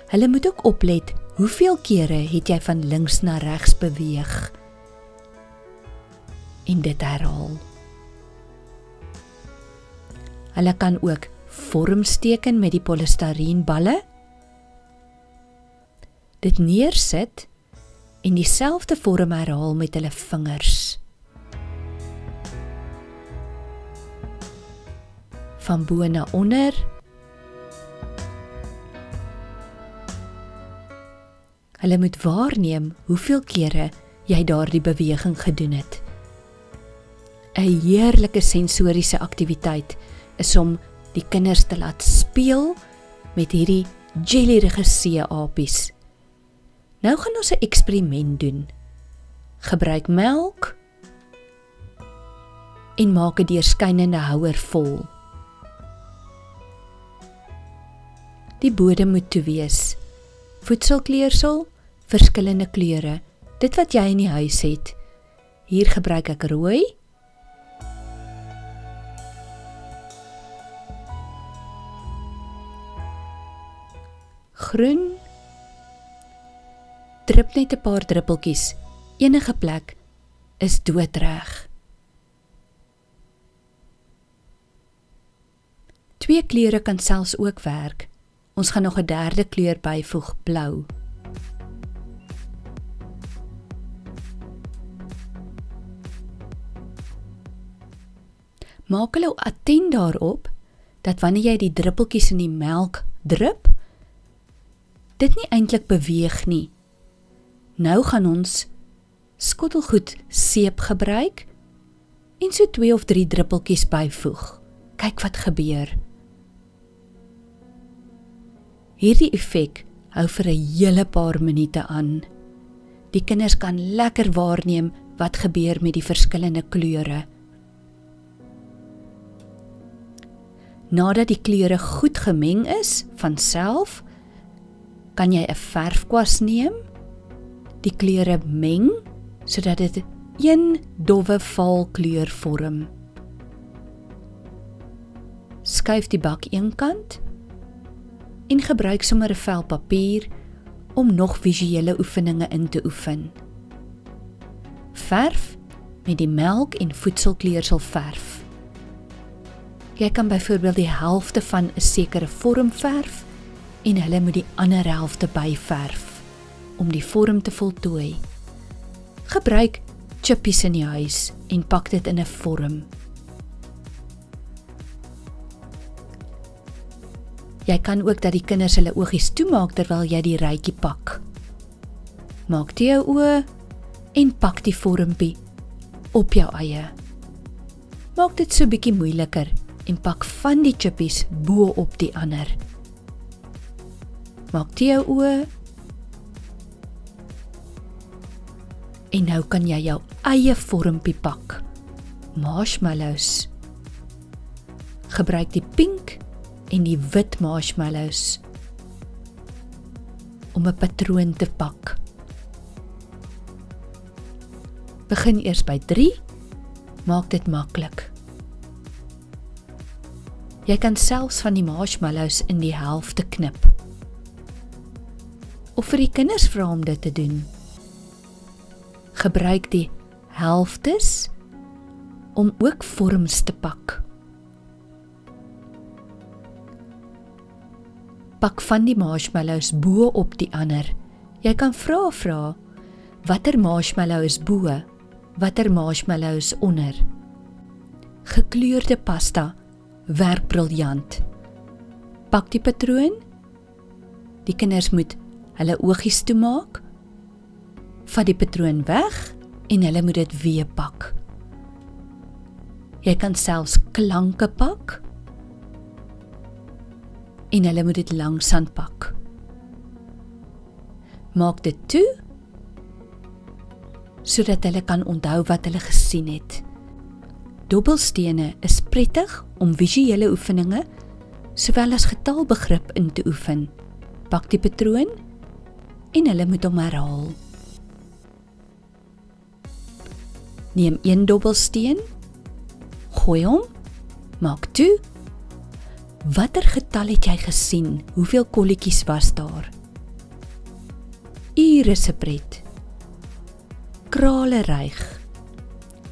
Hulle moet ook oplet, hoeveel kere het jy van links na regs beweeg? En dit herhaal. Hulle kan ook vorms teken met die polystyreen balle. Dit neersit en dieselfde vorm herhaal met hulle vingers. Van bo na onder Hulle moet waarneem hoeveel kere jy daardie beweging gedoen het. 'n Heerlike sensoriese aktiwiteit is om die kinders te laat speel met hierdie jellyrige see-apies. Nou gaan ons 'n eksperiment doen. Gebruik melk en maak 'n deurskynende houer vol. Die bodem moet toe wees. Voedselkleersel, verskillende kleure, dit wat jy in die huis het. Hier gebruik ek rooi, groen, drup net 'n paar druppeltjies, enige plek is doodreg. 2 kleure kan selfs ook werk. Ons gaan nog 'n derde kleur byvoeg, blou. Maak hulle attent daarop, dat wanneer jy die druppeltjies in die melk drup, dit nie eintlik beweeg nie. Nou gaan ons skottelgoed seep gebruik, en so 2 of 3 druppeltjies byvoeg. Kyk wat gebeur. Hierdie effek hou vir 'n hele paar minute aan. Die kinders kan lekker waarneem wat gebeur met die verskillende kleure. Nadat die kleure goed gemeng is, van self, kan jy 'n verfkwas neem, die kleure meng, sodat dit een dowwe vaal kleur vorm. Skuif die bak eenkant, en gebruik sommer 'n vel papier om nog visuele oefeninge in te oefen. Verf met die melk en voedselkleersel verf. Jy kan byvoorbeeld die helfte van 'n sekere vorm verf en hulle moet die ander helfte byverf om die vorm te voltooi. Gebruik chippies in die huis en pak dit in 'n vorm. Jy kan ook dat die kinders hulle oogies toemaak terwyl jy die rytjie pak. Maak toe jou oë en pak die vormpie op jou eie. Maak dit so bietjie moeiliker en pak van die chippies bo op die ander. Maak toe jou oë en nou kan jy jou eie vormpie pak. Marshmallows. Gebruik die pink en die wit marshmallows om 'n patroon te pak. Begin eers by 3, maak dit maklik. Jy kan selfs van die marshmallows in die helfte knip. Of vir die kinders vra om dit te doen. Gebruik die helftes om ook vorms te pak. Pak van die marshmallows bo op die ander. Jy kan vra, watter marshmallow is bo, watter marshmallow is onder. Gekleurde pasta werk briljant. Pak die patroon. Die kinders moet hulle oogies toemaak. Vat die patroon weg en hulle moet dit weer pak. Jy kan selfs klanke pak en hulle moet dit langsaan pak. Maak dit toe sodat hulle kan onthou wat hulle gesien het. Dobbelstene is prettig om visuele oefeninge sowel as getalbegrip in te oefen. Pak die patroon en hulle moet hom herhaal. Neem 1 dobbelsteen, gooi hom, maak toe. Watter getal het jy gesien? Hoeveel kolletjies was daar? Iris se pret. Krale ryg.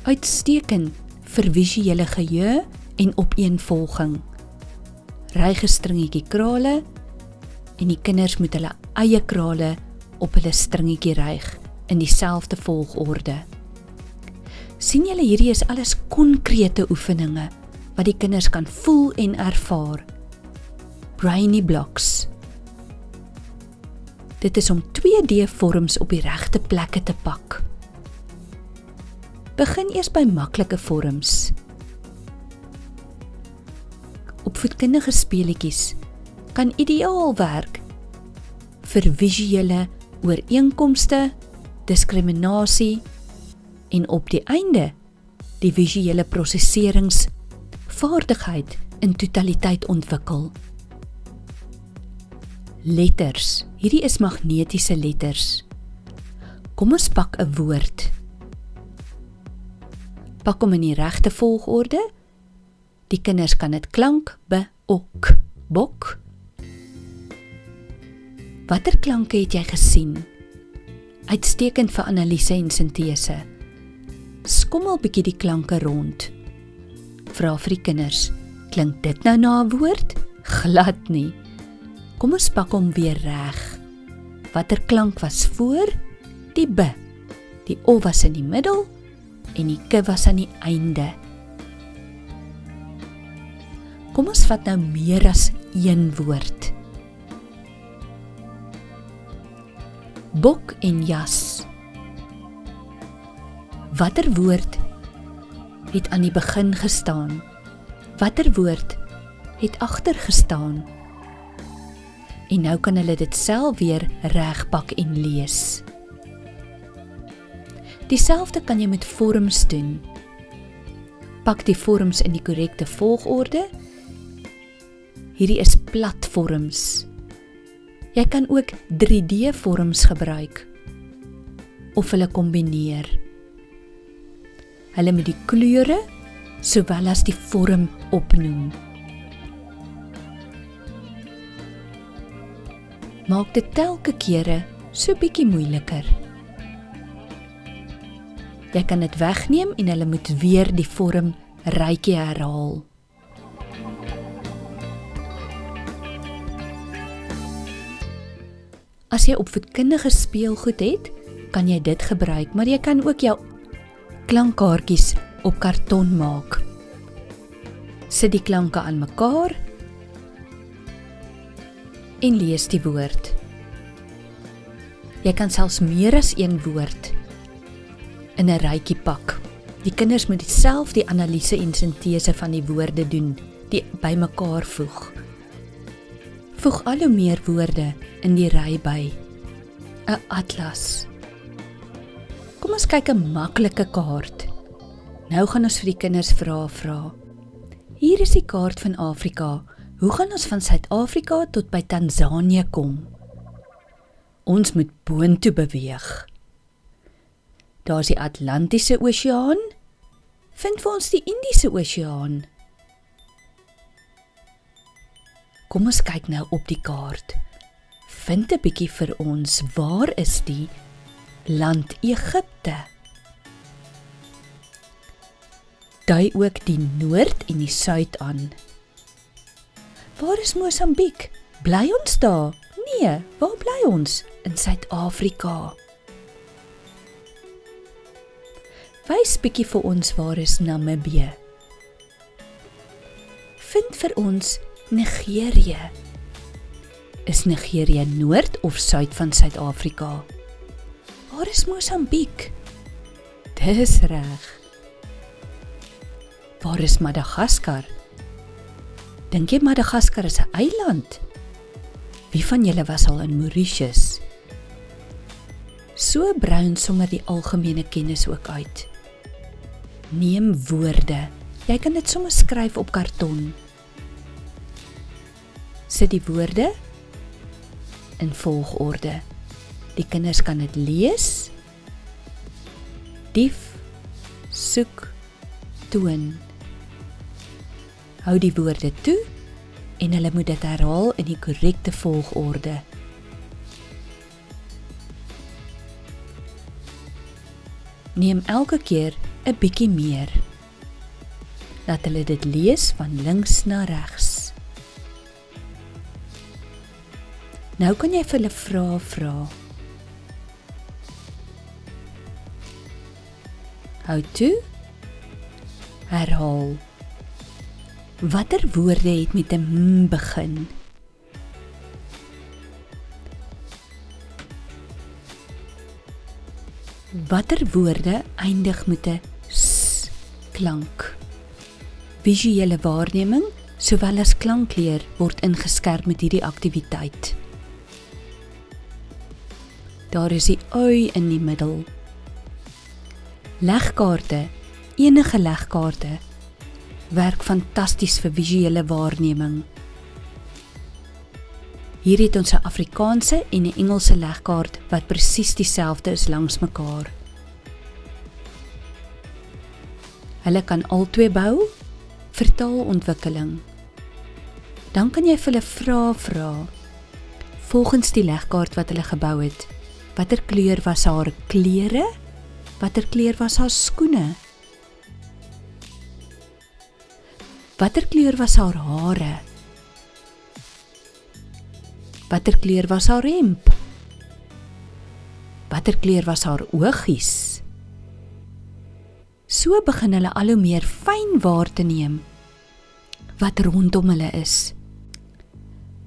Uitstekend vir visuele geheue en opeenvolging. Ryg 'n stringetjie krale en die kinders moet hulle eie krale op hulle stringetjie ryg in dieselfde volgorde. Sien julle, hierdie is alles konkrete oefeninge wat die kinders kan voel en ervaar. Brainy blocks. Dit is om 2D-vorms op die regte plekke te pak. Begin eers by maklike vorms. Opvoedkundige speletjies kan ideaal werk vir visuele ooreenkomste, diskriminasie en op die einde die visuele prosesseringsvaardigheid in totaliteit ontwikkel. Letters, hierdie is magnetiese letters. Kom ons pak 'n woord. Pak hom in die regte volgorde. Die kinders kan dit klank, ok, bok. Watter klanke het jy gesien? Uitstekend vir analise en sintese. Skommel bietjie die klanke rond. Vra vir die kinders, klink dit nou na 'n woord? Glad nie. Kom ons pak hom weer reg. Watter klank was voor? Die b. Die o was in die middel en die k was aan die einde. Kom ons vat nou meer as een woord. Bok en jas. Watter woord het aan die begin gestaan? Watter woord het agter gestaan? En nou kan hulle dit self weer regpak en lees. Dieselfde kan jy met vorms doen. Pak die vorms in die korrekte volgorde. Hierdie is platvorms. Jy kan ook 3D-vorms gebruik of hulle kombineer. Hulle moet die kleure sowel as die vorm opnoem. Maak dit telke kere so bietjie moeiliker. Jy kan dit wegneem en hulle moet weer die vorm rytjie herhaal. As jy opvoedkundige speelgoed het, kan jy dit gebruik, maar jy kan ook jou klankkaartjies op karton maak. Sit die klanke aan mekaar en lees die woord. Jy kan selfs meer as een woord in 'n rytjie pak. Die kinders moet self die analise en sintese van die woorde doen, die bymekaar voeg. Voeg al hoe meer woorde in die ry by. 'n atlas. Kom ons kyk 'n maklike kaart. Nou gaan ons vir die kinders vra. Hier is die kaart van Afrika. Hoe gaan ons van Suid-Afrika tot by Tanzanië kom? Ons moet boontoe beweeg. Daar is die Atlantiese Oseaan. Vind vir ons die Indiese Oseaan. Kom ons kyk nou op die kaart. Vind 'n bietjie vir ons, waar is die land Egipte? Dui ook die noord en die suid aan. Waar is Mosambiek? Bly ons daar? Nee, waar bly ons? In Suid-Afrika. Wys bietjie vir ons, waar is Namibië? Vind vir ons Nigerië. Is Nigerië noord of suid van Suid-Afrika? Waar is Mosambiek? Dis reg. Waar is Madagaskar? Dink jy Madagaskar is 'n eiland? Wie van julle was al in Mauritius? So bruin sommer die algemene kennis ook uit. Neem woorde. Jy kan dit sommer skryf op karton. Sit die woorde in volgorde. Die kinders kan dit lees. Dief, soek, toon. Hou die woorde toe en hulle moet dit herhaal in die korrekte volgorde. Neem elke keer 'n bietjie meer. Laat hulle dit lees van links na regs. Nou kan jy vir hulle vra. Hou toe. Herhaal. Watter woorde het met 'n begin? Watter woorde eindig met 'n s klank? Visuele waarneming sowel as klankleer word ingeskerp met hierdie aktiwiteit. Daar is die ui in die middel. Legkaarte, enige legkaarte, werk fantasties vir visuele waarneming. Hier het ons 'n Afrikaanse en 'n Engelse legkaart wat presies dieselfde is langs mekaar. Hulle kan albei bou vir taalontwikkeling. Dan kan jy vir hulle vra, volgens die legkaart wat hulle gebou het, watter kleur was haar klere, watter kleur was haar skoene, watter kleur was haar hare, watter kleur was haar hemp, watter kleur was haar oogies. So begin hulle al hoe meer fyn waar te neem wat rondom hulle is.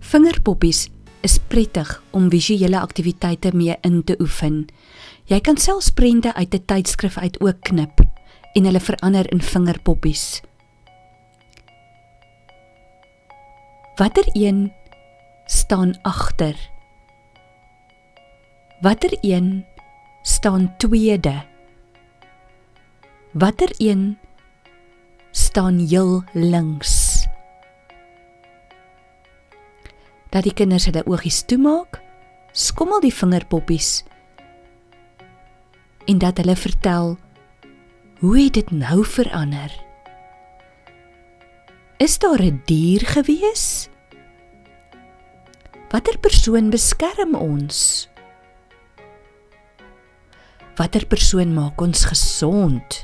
Vingerpoppies is prettig om visuele aktiwiteite mee in te oefen. Jy kan selfs prente uit 'n tydskrif uit ook knip en hulle verander in vingerpoppies. Watter een staan agter? Watter een staan tweede? Watter een staan heel links? Dat die kinders hulle oogies toemaak, skommel die vingerpoppies en dat hulle vertel, hoe het dit nou verander? Is daar 'n dier gewees? Watter persoon beskerm ons? Watter persoon maak ons gesond?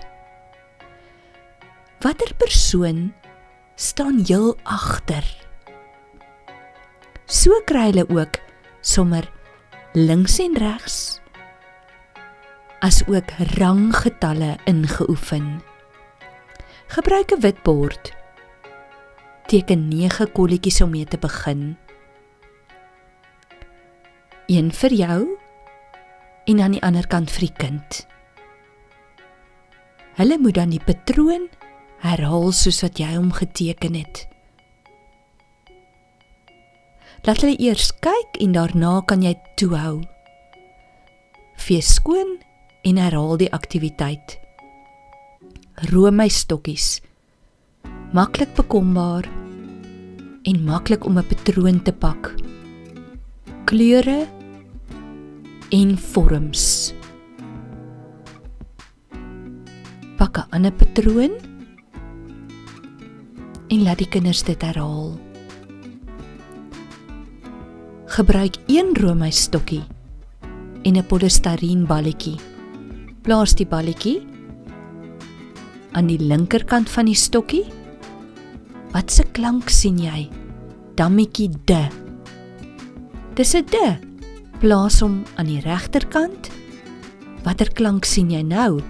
Watter persoon staan heel agter? So kry hulle ook sommer links en regs, as ook ranggetalle ingeoefen. Gebruik 'n wit bord. Teken 9 kolletjies om mee te begin. Een vir jou en aan die ander kant vir die kind. Hulle moet dan die patroon herhaal soos wat jy hom geteken het. Laat hulle eers kyk en daarna kan jy toehou. Vees skoon en herhaal die aktiwiteit. Room my stokkies. Maklik bekombaar en maklik om 'n patroon te pak. Kleure en vorms. Pak 'n ander patroon en laat die kinders dit herhaal. Gebruik 1 roomystokkie en 'n polistireen balletjie. Plaas die balletjie aan die linkerkant van die stokkie. Wat se klank sien jy? Dammetjie de. Dis 'n de. Plaas hom aan die regterkant. Watter klank sien jy nou?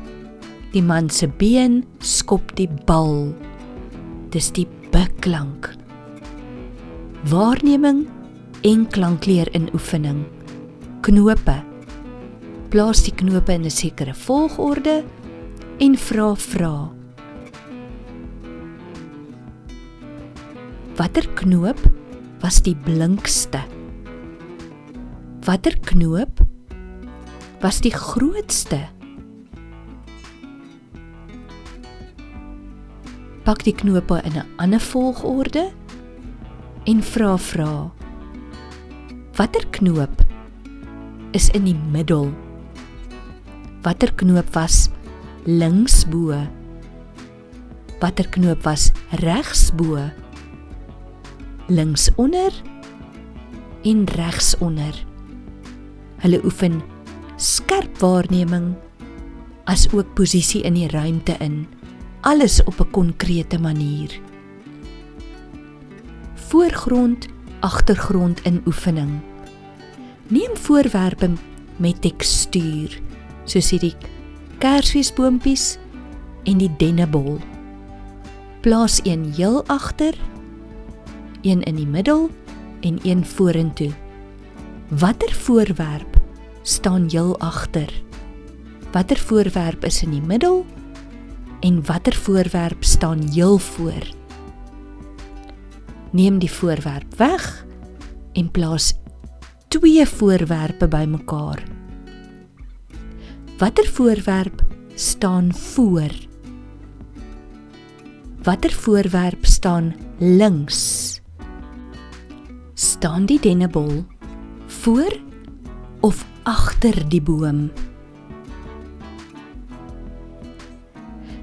Die man se been skop die bal. Dis die b-klank. Waarneming en klankleer in oefening. Knope. Plaas die knope in 'n sekere volgorde en vra. Watter knoop was die blinkste? Watter knoop was die grootste? Pak die knope in 'n ander volgorde en vra. Watter knoop is in die middel? Watter knoop was linksbo? Watter knoop was regsbo? Linksonder en regsonder. Hulle oefen skerp waarneming as ook posisie in die ruimte in, alles op 'n konkrete manier. Voorgrond, agtergrond in oefening. Neem voorwerpe met tekstuur, soos hierdie kersfeesboompies en die dennebol. Plaas een heel agter, een in die middel en een vorentoe. Watter voorwerp staan heel agter? watter voorwerp is in die middel en watter voorwerp staan heel voor. Neem die voorwerp weg en plaas 2 voorwerpe bymekaar. Watter voorwerp staan voor? Watter voorwerp staan links? Staan die dennebol voor of agter die boom?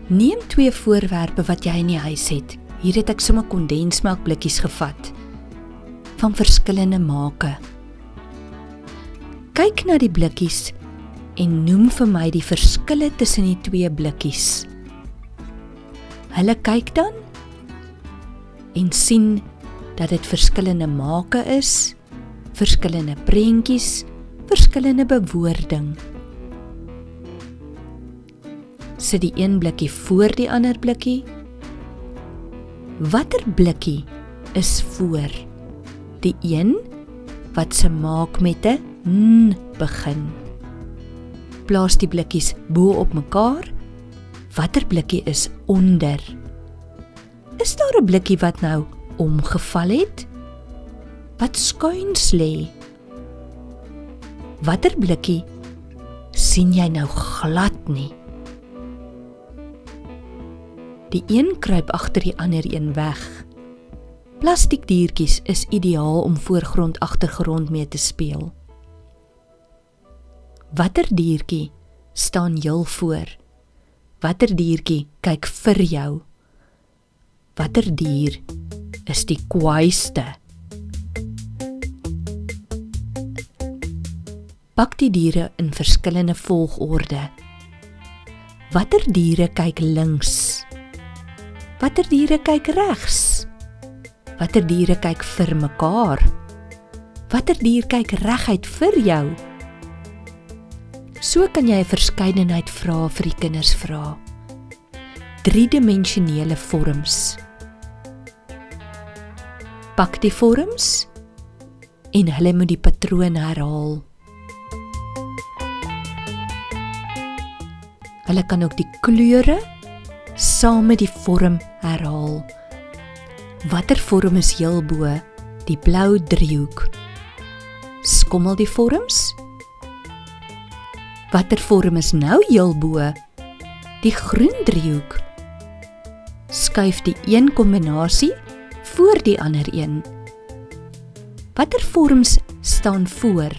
Neem 2 voorwerpe wat jy in die huis het. Hier het ek sommer kondensmelkblikkies gevat, van verskillende make. Kyk na die blikkies en noem vir my die verskille tussen die 2 blikkies. Hulle kyk dan en sien dat dit verskillende make is, verskillende prentjies, verskillende bewoording. Sit die een blikkie voor die ander blikkie. Watter blikkie is voor? Die een wat se maak met 'n n begin. Plaas die blikkies bo op mekaar. Watter blikkie is onder? Is daar 'n blikkie wat nou omgeval het? Wat skuins lê? Watter blikkie sien jy nou glad nie? Die een kruip agter die ander een weg. Plastiekdiertjies is ideaal om voorgrond-agtergrond mee te speel. Watter diertjie staan heel voor? Watter diertjie kyk vir jou? Watter dier is die kwaaiste? Pak die diere in verskillende volgorde. Watter diere kyk links? Watter diere kyk regs? Watter diere kyk vir mekaar? Watter dier kyk reguit vir jou? So kan jy 'n verskeidenheid vrae vir die kinders vra. 3-dimensionele vorms. Pak die vorms en hulle moet die patroon herhaal. Hulle kan ook die kleure saam met die vorm herhaal. Watter vorm is heel bo? Die blou driehoek. Skommel die vorms. Watter vorm is nou heel bo? Die groen driehoek. Skuif die een kombinasie voor die ander een. Watter vorms staan voor?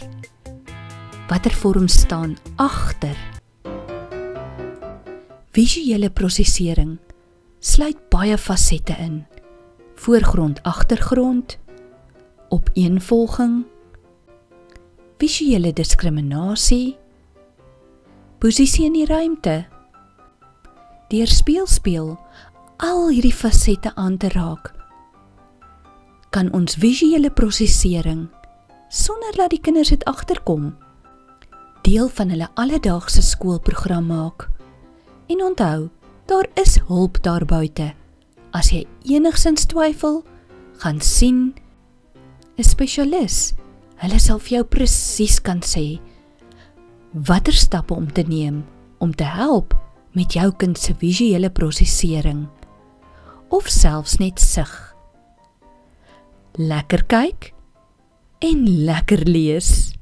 Watter vorms staan agter? Visuele prosesering sluit baie fasette in. Voorgrond, agtergrond, opeenvolging, visuele diskriminasie, posisie in die ruimte. Deur speel al hierdie fasette aan te raak, kan ons visuele prosesering, sonder dat die kinders dit agterkom, deel van hulle alledaagse skoolprogram maak. En onthou, daar is hulp daar buite. As jy enigsins twyfel, gaan sien 'n spesialis. Hulle sal vir jou presies kan sê watter stappe om te neem om te help met jou kind se visuele prosesering of selfs net sig. Lekker kyk en lekker lees.